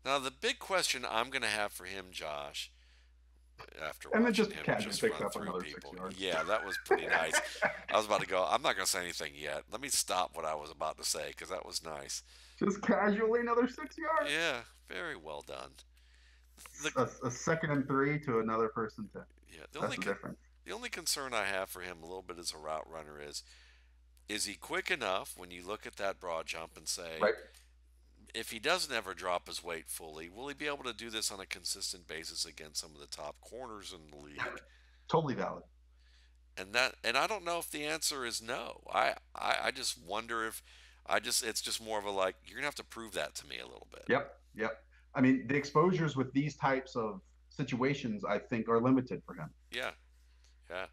Now the big question I'm going to have for him, Josh, after And then watching just him casually just picks run up through another people. 6 yards. Yeah, that was pretty nice. I was about to go. I'm not going to say anything yet. Let me stop what I was about to say because that was nice. Just casually another 6 yards. Yeah, very well done. The A second and 3 to another first and 10. yeah, That's the difference. the only concern I have for him a little bit as a route runner is he quick enough when you look at that broad jump and say, Right. if he doesn't ever drop his weight fully, will he be able to do this on a consistent basis against some of the top corners in the league? Totally valid. And I don't know if the answer is no. I just wonder if it's just more of a like you're gonna have to prove that to me a little bit. Yep. Yep. I mean, the exposures with these types of situations, I think, are limited for him. Yeah, yeah.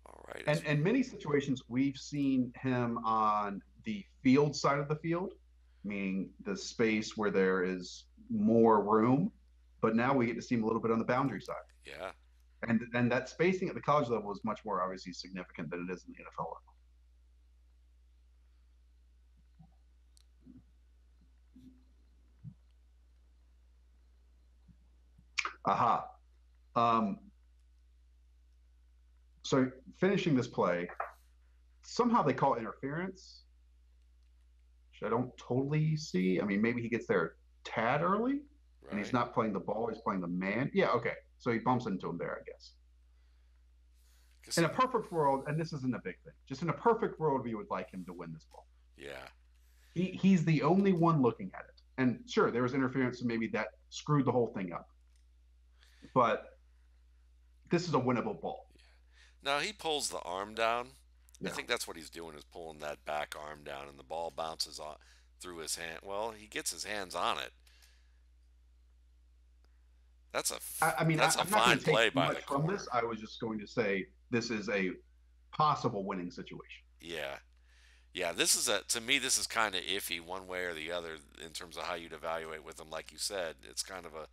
All right. And in many situations, we've seen him on the field side of the field, meaning the space where there is more room. But now we get to see him a little bit on the boundary side. Yeah. And that spacing at the college level is much more obviously significant than it is in the NFL level. Aha. Um, so finishing this play, somehow they call interference, which I don't totally see. I mean, maybe he gets there a tad early and he's Right. not playing the ball, he's playing the man. Yeah, okay. So he bumps into him there, I guess. In a perfect world, and this isn't a big thing, just in a perfect world, we would like him to win this ball. Yeah. He's the only one looking at it. And sure, there was interference, and maybe that screwed the whole thing up. But this is a winnable ball. Now he pulls the arm down. I Yeah. think that's what he's doing is pulling that back arm down, and the ball bounces on through his hand. Well, he gets his hands on it. I mean, That's a I'm not going fine to take play too by the much from corner. this. I was just going to say this is a possible winning situation. Yeah. Yeah, this is to me this is kind of iffy one way or the other in terms of how you'd evaluate with him. Like you said, it's kind of a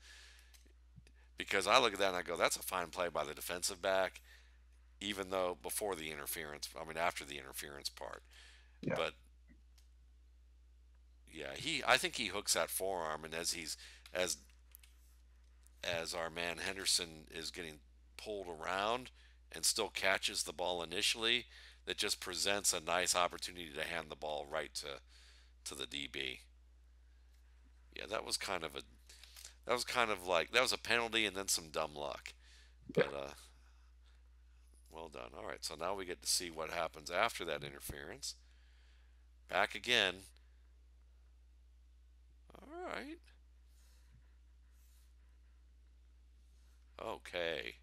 because I look at that and I go, that's a fine play by the defensive back, even though before the interference, I mean after the interference part. Yeah. But yeah, I think he hooks that forearm, and as as our man Henderson is getting pulled around and still catches the ball initially, that just presents a nice opportunity to hand the ball right to the DB. Yeah, that was a penalty and then some dumb luck. Yeah. But well done. All right, so now we get to see what happens after that interference. Back again. All right. Okay.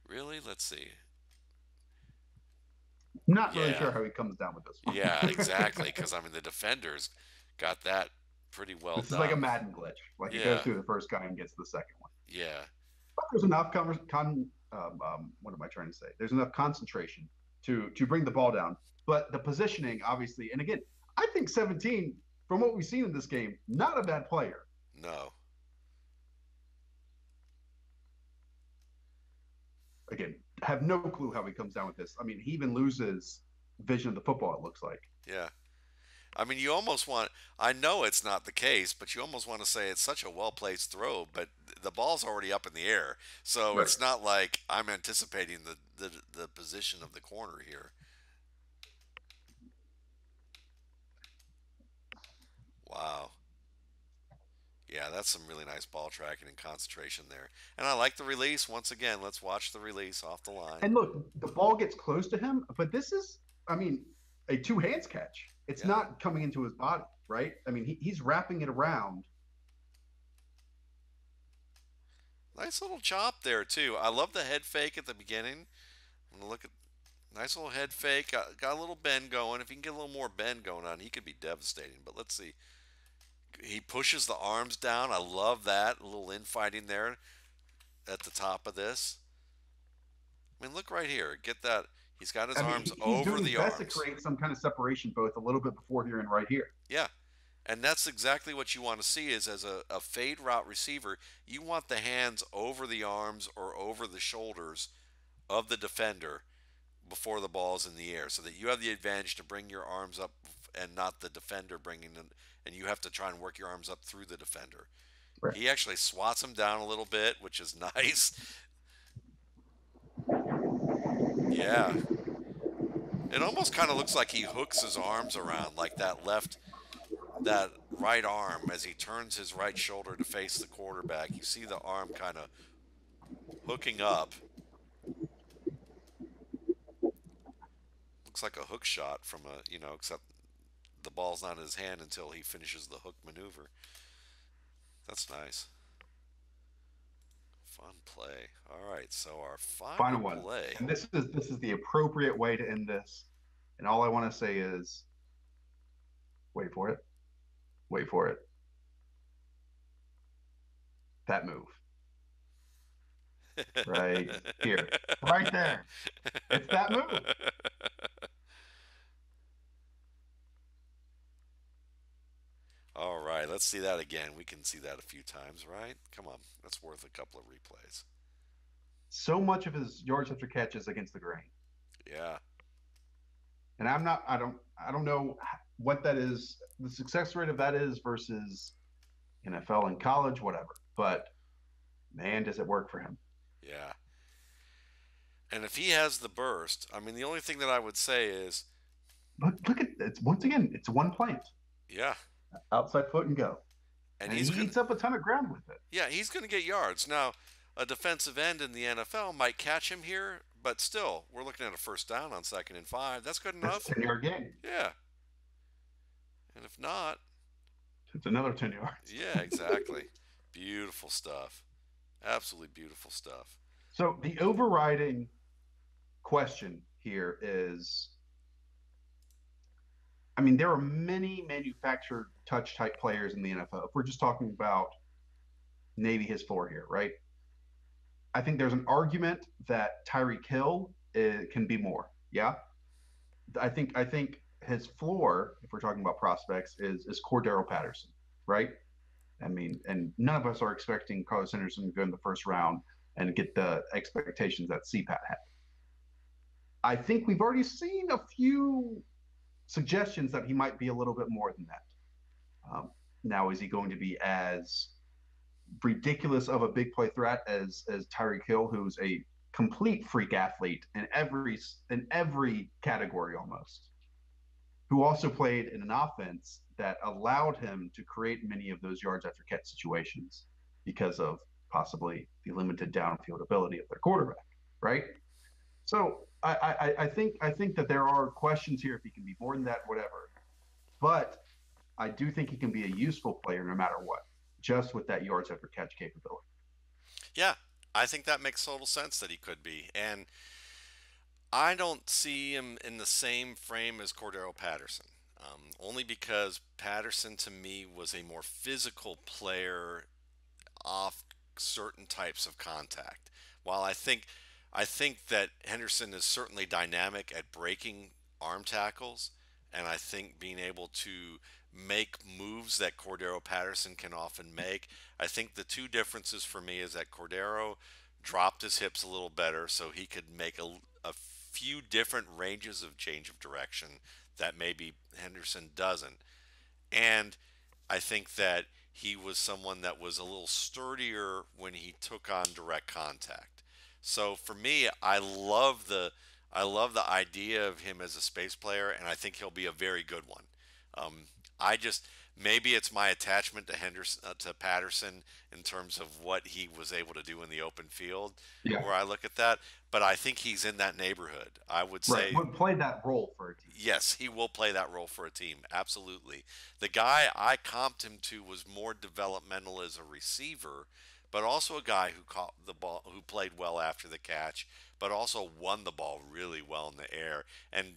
Really? Let's see. Not really Yeah. sure how he comes down with this Yeah, one. exactly. Because, I mean, the defenders got that pretty well This is like a done. Madden glitch. Like it goes Yeah. through the first guy and gets to the second one. Yeah. But there's enough what am I trying to say? There's enough concentration to bring the ball down. But the positioning, obviously, and again, I think 17, from what we've seen in this game, not a bad player. No. Again, have no clue how he comes down with this. I mean, he even loses vision of the football, it looks like. Yeah. I mean, you almost want, I know it's not the case, but you almost want to say it's such a well placed throw, but the ball's already up in the air. So Right. it's not like I'm anticipating the position of the corner here. Wow. Yeah, that's some really nice ball tracking and concentration there. And I like the release. Once again, let's watch the release off the line. And look, the ball gets close to him, but this is, I mean, a two hands catch. It's Yeah. not coming into his body, right? I mean, he's wrapping it around. Nice little chop there, too. I love the head fake at the beginning. I'm going to look at nice little head fake. Got a little bend going. If he can get a little more bend going on, he could be devastating. But let's see. He pushes the arms down. I love that. A little infighting there at the top of this. I mean, look right here. Get that. He's got his I mean, arms he's over doing his the best to arms. create some kind of separation, both a little bit before here and right here. Yeah. And that's exactly what you want to see is as a fade route receiver, you want the hands over the arms or over the shoulders of the defender before the ball's in the air so that you have the advantage to bring your arms up and not the defender bringing them, and you have to try and work your arms up through the defender. Right. He actually swats him down a little bit, which is nice. Yeah. It almost kind of looks like he hooks his arms around like that right arm as he turns his right shoulder to face the quarterback. You see the arm kind of hooking up. Looks like a hook shot from except the ball's not in his hand until he finishes the hook maneuver. That's nice. Fun play. All right, so our final Final one, play. and this is the appropriate way to end this. And all I want to say is, wait for it, wait for it. That move right here, right there. It's that move. All right, let's see that again. We can see that a few times, right? Come on, that's worth a couple of replays. So much of his yards after catches against the grain. Yeah. And I don't know what that is, the success rate of that is versus NFL and college, whatever. But man, does it work for him. Yeah. And if he has the burst, I mean, the only thing that I would say is, Look at it's once again, it's one plant. yeah, Outside foot and go. and And he's he gonna, eats up a ton of ground with it. yeah, he's gonna get yards. Now, a defensive end in the NFL might catch him here, but still, we're looking at a first down on 2nd and 5. That's good That's a enough. 10-yard gain. Yeah. And if not, It's another 10 yards. yeah, exactly. Beautiful stuff. Absolutely beautiful stuff. So the overriding question here is, I mean, there are many manufactured touch type players in the NFL. If we're just talking about Navy his floor here, right? I think there's an argument that Tyreek Hill can be more. Yeah, I think his floor, if we're talking about prospects, is Cordero Patterson, right? I mean, and none of us are expecting Carlos Henderson to go in the first round and get the expectations that CPAT had. I think we've already seen a few suggestions that he might be a little bit more than that. Now, is he going to be as ridiculous of a big play threat as Tyreek Hill, who's a complete freak athlete in every category almost, who also played in an offense that allowed him to create many of those yards after catch situations because of possibly the limited downfield ability of their quarterback, right? So I think that there are questions here if he can be more than that, whatever. But I do think he can be a useful player no matter what, just with that yards after catch capability. Yeah, I think that makes total sense that he could be. And I don't see him in the same frame as Cordero Patterson. Only because Patterson to me was a more physical player off certain types of contact. While I think that Henderson is certainly dynamic at breaking arm tackles, and I think being able to make moves that Cordero Patterson can often make. I think the two differences for me is that Cordero dropped his hips a little better so he could make a few different ranges of change of direction that maybe Henderson doesn't. And I think that he was someone that was a little sturdier when he took on direct contact. So for me, I love the idea of him as a space player, and I think he'll be a very good one. Um, I just maybe it's my attachment to Henderson to Patterson in terms of what he was able to do in the open field, Yeah, where I look at that. But I think he's in that neighborhood. I would right. say Would play that role for a team. yes, he will play that role for a team. Absolutely. The guy I comped him to was more developmental as a receiver, but also a guy who caught the ball, who played well after the catch, but also won the ball really well in the air. And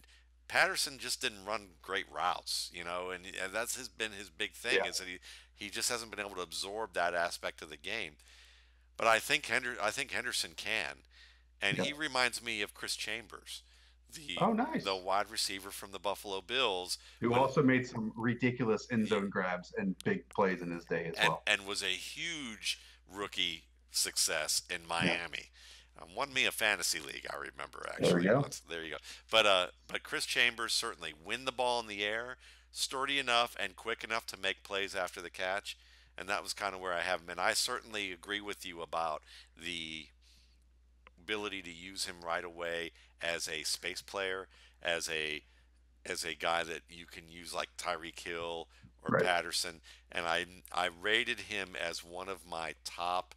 Patterson just didn't run great routes, and that's been his big thing Yeah, is that he just hasn't been able to absorb that aspect of the game. But I think Henderson can, and yeah. he reminds me of Chris Chambers, the Oh, the nice. wide receiver from the Buffalo Bills, Who when also made some ridiculous end zone grabs and big plays in his day as and well. and was a huge rookie success in Yeah, Miami. Won me a fantasy league, I remember there we actually go. once. There you go. But Chris Chambers certainly win the ball in the air, sturdy enough and quick enough to make plays after the catch, and that was kind of where I have him. And I certainly agree with you about the ability to use him right away as a space player, as a guy that you can use like Tyreek Hill or Right, Patterson, and I rated him as one of my top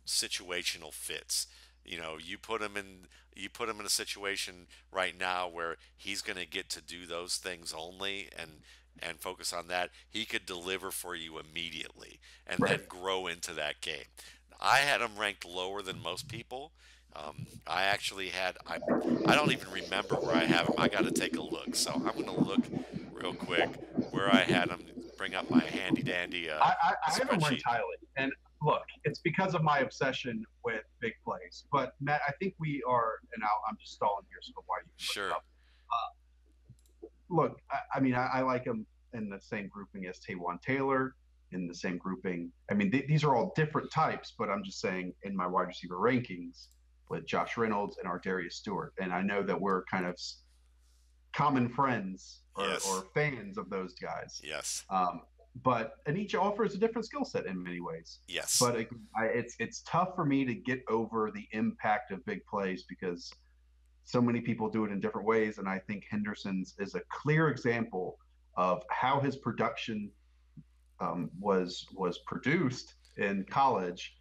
situational fits. You put him in a situation right now where he's going to get to do those things only and focus on that. He could deliver for you immediately and then right. grow into that game. I had him ranked lower than most people. I actually had I don't even remember where I have him. I got to take a look. So I'm going to look real quick where I had him. Bring up my handy dandy I have him spreadsheet. ranked highly, and look, it's because of my obsession with big plays. But Matt, I think we are, and I'm just stalling here, so why you can look it Sure. up. Look, I mean, I like him in the same grouping as Taywan Taylor, in the same grouping. I mean, these are all different types, but I'm just saying in my wide receiver rankings with Josh Reynolds and Ardarius Stewart, and I know that we're kind of common friends Yes. or fans of those guys. Yes. But and each offers a different skill set in many ways. Yes. But it's tough for me to get over the impact of big plays because so many people do it in different ways, and I think Henderson's is a clear example of how his production was produced in college.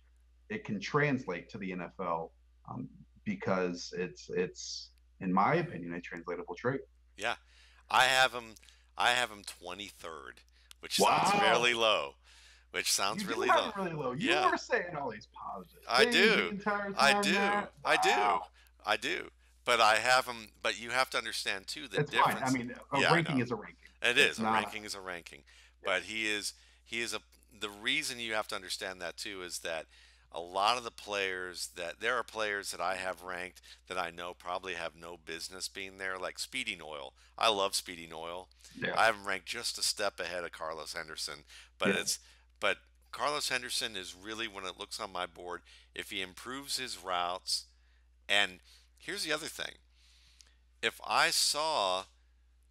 It can translate to the NFL because it's in my opinion a translatable trait. Yeah. I have him. I have him 23rd, which sounds Wow, fairly low. Which you sounds do really have low. it really low. You Yeah. were saying all these positive I things the do. entire I time, do. Matt. I do. Wow, I do. But I have him. But you have to understand too the it's fine. I difference. mean, a Yeah, I know. ranking is a ranking. It is It's a not. ranking is a ranking, Yeah, but he is a the reason you have to understand that too is that a lot of the players that there are players that I have ranked that I know probably have no business being there, like Speedy Noyle. I love Speedy Noyle. yeah, I have him ranked just a step ahead of Carlos Henderson, but yeah. it's but Carlos Henderson is really when it looks on my board, if he improves his routes, and here's the other thing. If I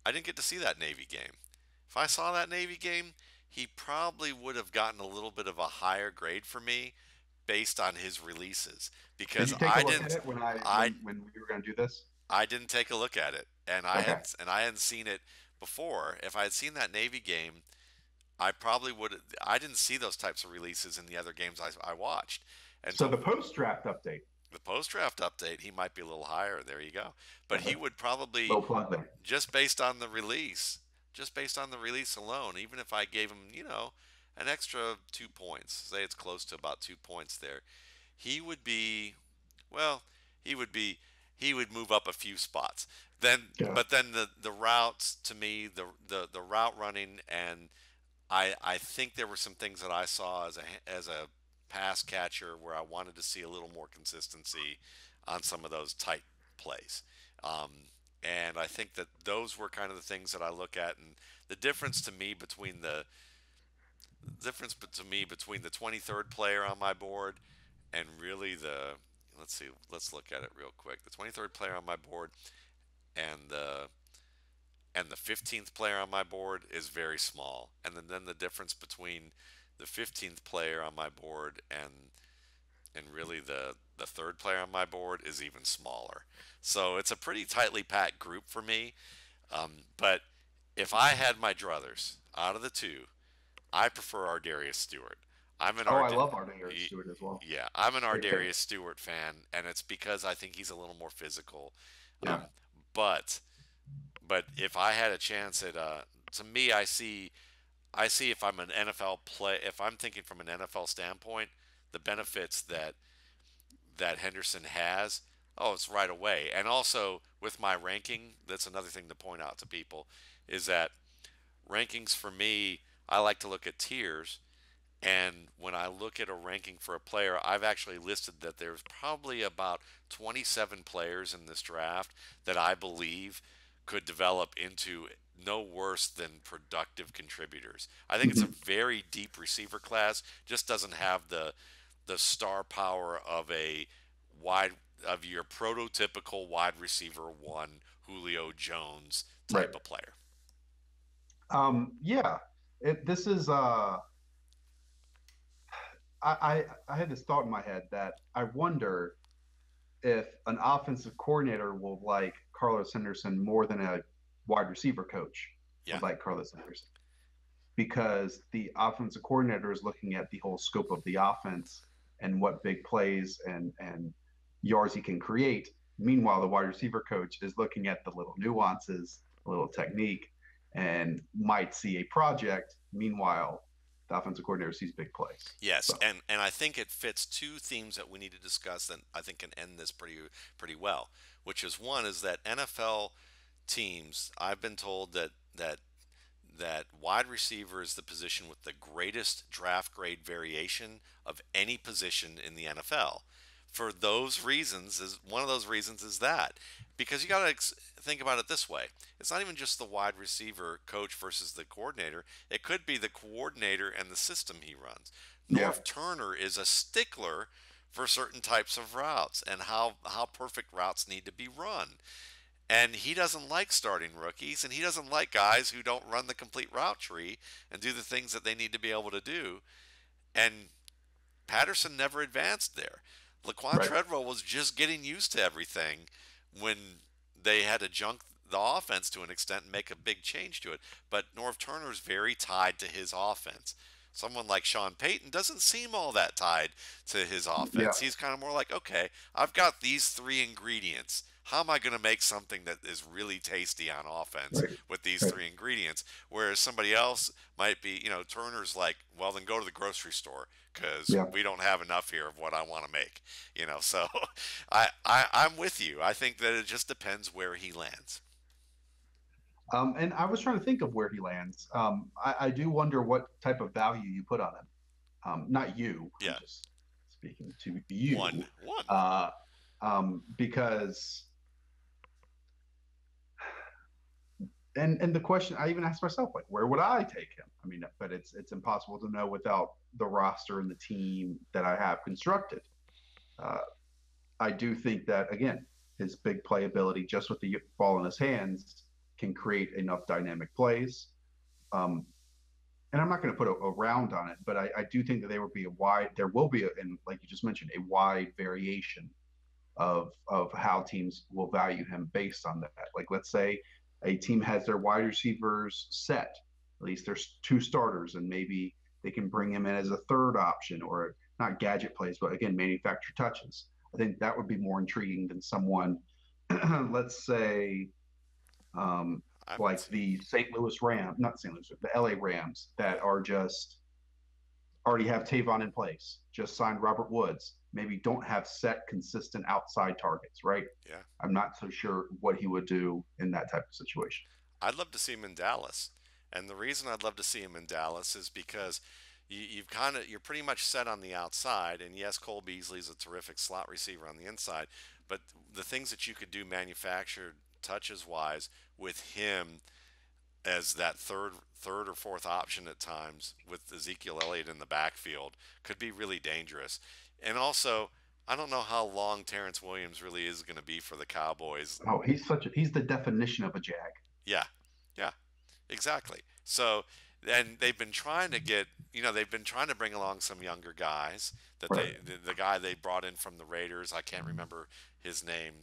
didn't get to see that Navy game. If I saw that Navy game, he probably would have gotten a little bit of a higher grade for me based on his releases Did because you take a look at it when I we were going to do this? I didn't take a look at it and Okay. I hadn't seen it before. If I had seen that Navy game, I probably would I didn't see those types of releases in the other games I watched. And So so the post draft update, the post draft update, he might be a little higher. There you go. But he would probably little plug there. just based on the release, just based on the release alone, even if I gave him, an extra 2 points, say it's close to about 2 points there, he would be, well, he would be, he would move up a few spots. Then, Yeah. but then the routes to me, the route running, and I think there were some things that I saw as a pass catcher where I wanted to see a little more consistency on some of those tight plays. Um, and I think that those were kind of the things that I look at, and the difference to me between the 23rd player on my board and really let's see, let's look at it real quick. The 23rd player on my board and the 15th player on my board is very small. And then the difference between the 15th player on my board and really the third player on my board is even smaller. So it's a pretty tightly packed group for me. But if I had my druthers out of the two, I prefer Ardarius Stewart. I'm an Oh, Ard I love Arden Stewart as well. Yeah, I'm an Great pick. Ardarius Stewart fan, and it's because I think he's a little more physical. Yeah. Um, but if I had a chance at to me, I see if I'm an NFL play, if I'm thinking from an NFL standpoint, the benefits that Henderson has, oh, it's right away. And also with my ranking, that's another thing to point out to people is that rankings for me, I like to look at tiers. And when I look at a ranking for a player, I've actually listed that there's probably about 27 players in this draft that I believe could develop into no worse than productive contributors. I think it's a Mhm. very deep receiver class, just doesn't have the star power of a wide of your prototypical wide receiver one Julio Jones Right. type of player. Yeah. This is I had this thought in my head that I wonder if an offensive coordinator will like Carlos Henderson more than a wide receiver coach Yeah. would like Carlos Henderson, because the offensive coordinator is looking at the whole scope of the offense and what big plays and yards he can create. Meanwhile, the wide receiver coach is looking at the little nuances, a little technique, and might see a project. Meanwhile, the offensive coordinator sees big plays. Yes, So and I think it fits two themes that we need to discuss that I think can end this pretty well. Which is one is that NFL teams, I've been told that wide receiver is the position with the greatest draft grade variation of any position in the NFL. For those reasons, is one of those reasons is that because you got to think about it this way. It's not even just the wide receiver coach versus the coordinator. It could be the coordinator and the system he runs. yeah, Norv Turner is a stickler for certain types of routes and how perfect routes need to be run. And he doesn't like starting rookies, and he doesn't like guys who don't run the complete route tree and do the things that they need to be able to do. And Patterson never advanced there. Laquan right, Treadwell was just getting used to everything when they had to junk the offense to an extent and make a big change to it. But Norv Turner's very tied to his offense. Someone like Sean Payton doesn't seem all that tied to his yeah, offense. He's kind of more like, okay, I've got these three ingredients. How am I going to make something that is really tasty on offense right, with these right, three ingredients? Whereas somebody else might be, Turner's like, well, then go to the grocery store because yeah. we don't have enough here of what I want to make. So I'm with you. I think that it just depends where he lands. And I was trying to think of where he lands. I do wonder what type of value you put on him. Not you. I'm Yeah, just speaking to one, you, one. uh, because and the question I even asked myself, like, where would I take him? I mean, but it's impossible to know without the roster and the team that I have constructed. Uh, I do think that again, his big playability, just with the ball in his hands, can create enough dynamic plays. Um, and I'm not going to put a round on it, but I do think that there will be, and like you just mentioned, a wide variation of how teams will value him based on that. Like, let's say a team has their wide receivers set, at least there's two starters, and maybe they can bring him in as a third option or not gadget plays, but again, manufactured touches. I think that would be more intriguing than someone, let's say, um, I haven't like seen. the St. Louis Rams, not St. Louis, the LA Rams that are just already have Tavon in place, just signed Robert Woods, maybe don't have set consistent outside targets, right? Yeah, I'm not so sure what he would do in that type of situation. I'd love to see him in Dallas, and the reason I'd love to see him in Dallas is because you're pretty much set on the outside, and yes, Cole Beasley's a terrific slot receiver on the inside, but the things that you could do manufactured touches wise with him as that third or fourth option at times with Ezekiel Elliott in the backfield could be really dangerous. And also, I don't know how long Terrence Williams really is going to be for the Cowboys. Oh, he's the definition of a jag. Yeah, yeah, exactly. So, and they've been trying to get, they've been trying to bring along some younger guys that Right. the guy they brought in from the Raiders, I can't remember his name,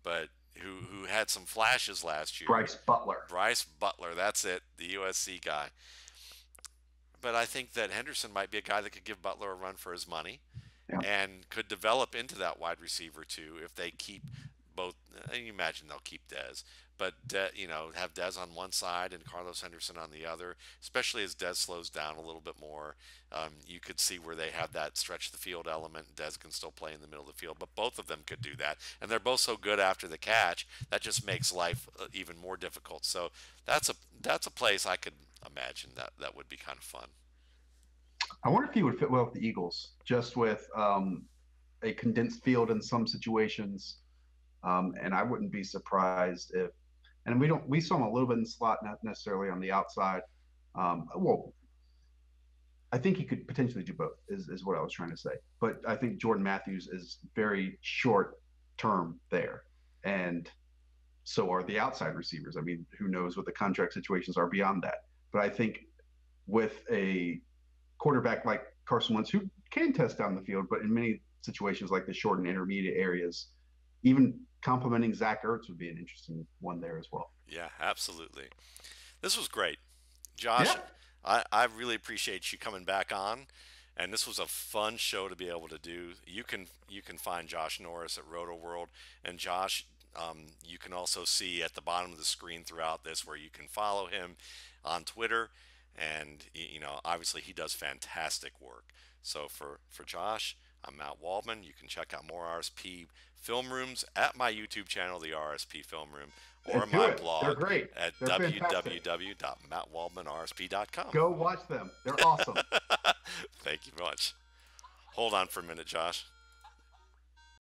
but who had some flashes last year. Bryce Butler. Bryce Butler, that's it, the USC guy. But I think that Henderson might be a guy that could give Butler a run for his money Yeah. and could develop into that wide receiver too if they keep both. You imagine they'll keep Dez, but have Dez on one side and Carlos Henderson on the other. Especially as Dez slows down a little bit more, you could see where they have that stretch the field element. Dez can still play in the middle of the field, but both of them could do that, and they're both so good after the catch that just makes life even more difficult. So that's a place I could imagine that would be kind of fun. I wonder if he would fit well with the Eagles, just with a condensed field in some situations. And I wouldn't be surprised if, and we saw him a little bit in the slot, not necessarily on the outside. Well, I think he could potentially do both, is what I was trying to say. But I think Jordan Matthews is very short term there. And so are the outside receivers. I mean, who knows what the contract situations are beyond that. But I think with a quarterback like Carson Wentz, who can test down the field, but in many situations like the short and intermediate areas, even complimenting Zach Ertz would be an interesting one there as well. Yeah, absolutely. This was great. Josh, Yeah, I really appreciate you coming back on, and this was a fun show to be able to do. You can find Josh Norris at Rotoworld, and Josh, you can also see at the bottom of the screen throughout this where you can follow him on Twitter, and obviously he does fantastic work. So for Josh, I'm Matt Waldman. You can check out more RSP film rooms at my YouTube channel, the RSP Film Room, or do my it. They're blog great. at They're fantastic. www.mattwaldmanrsp.com. Go watch them. They're awesome. Thank you much. Hold on for a minute, Josh.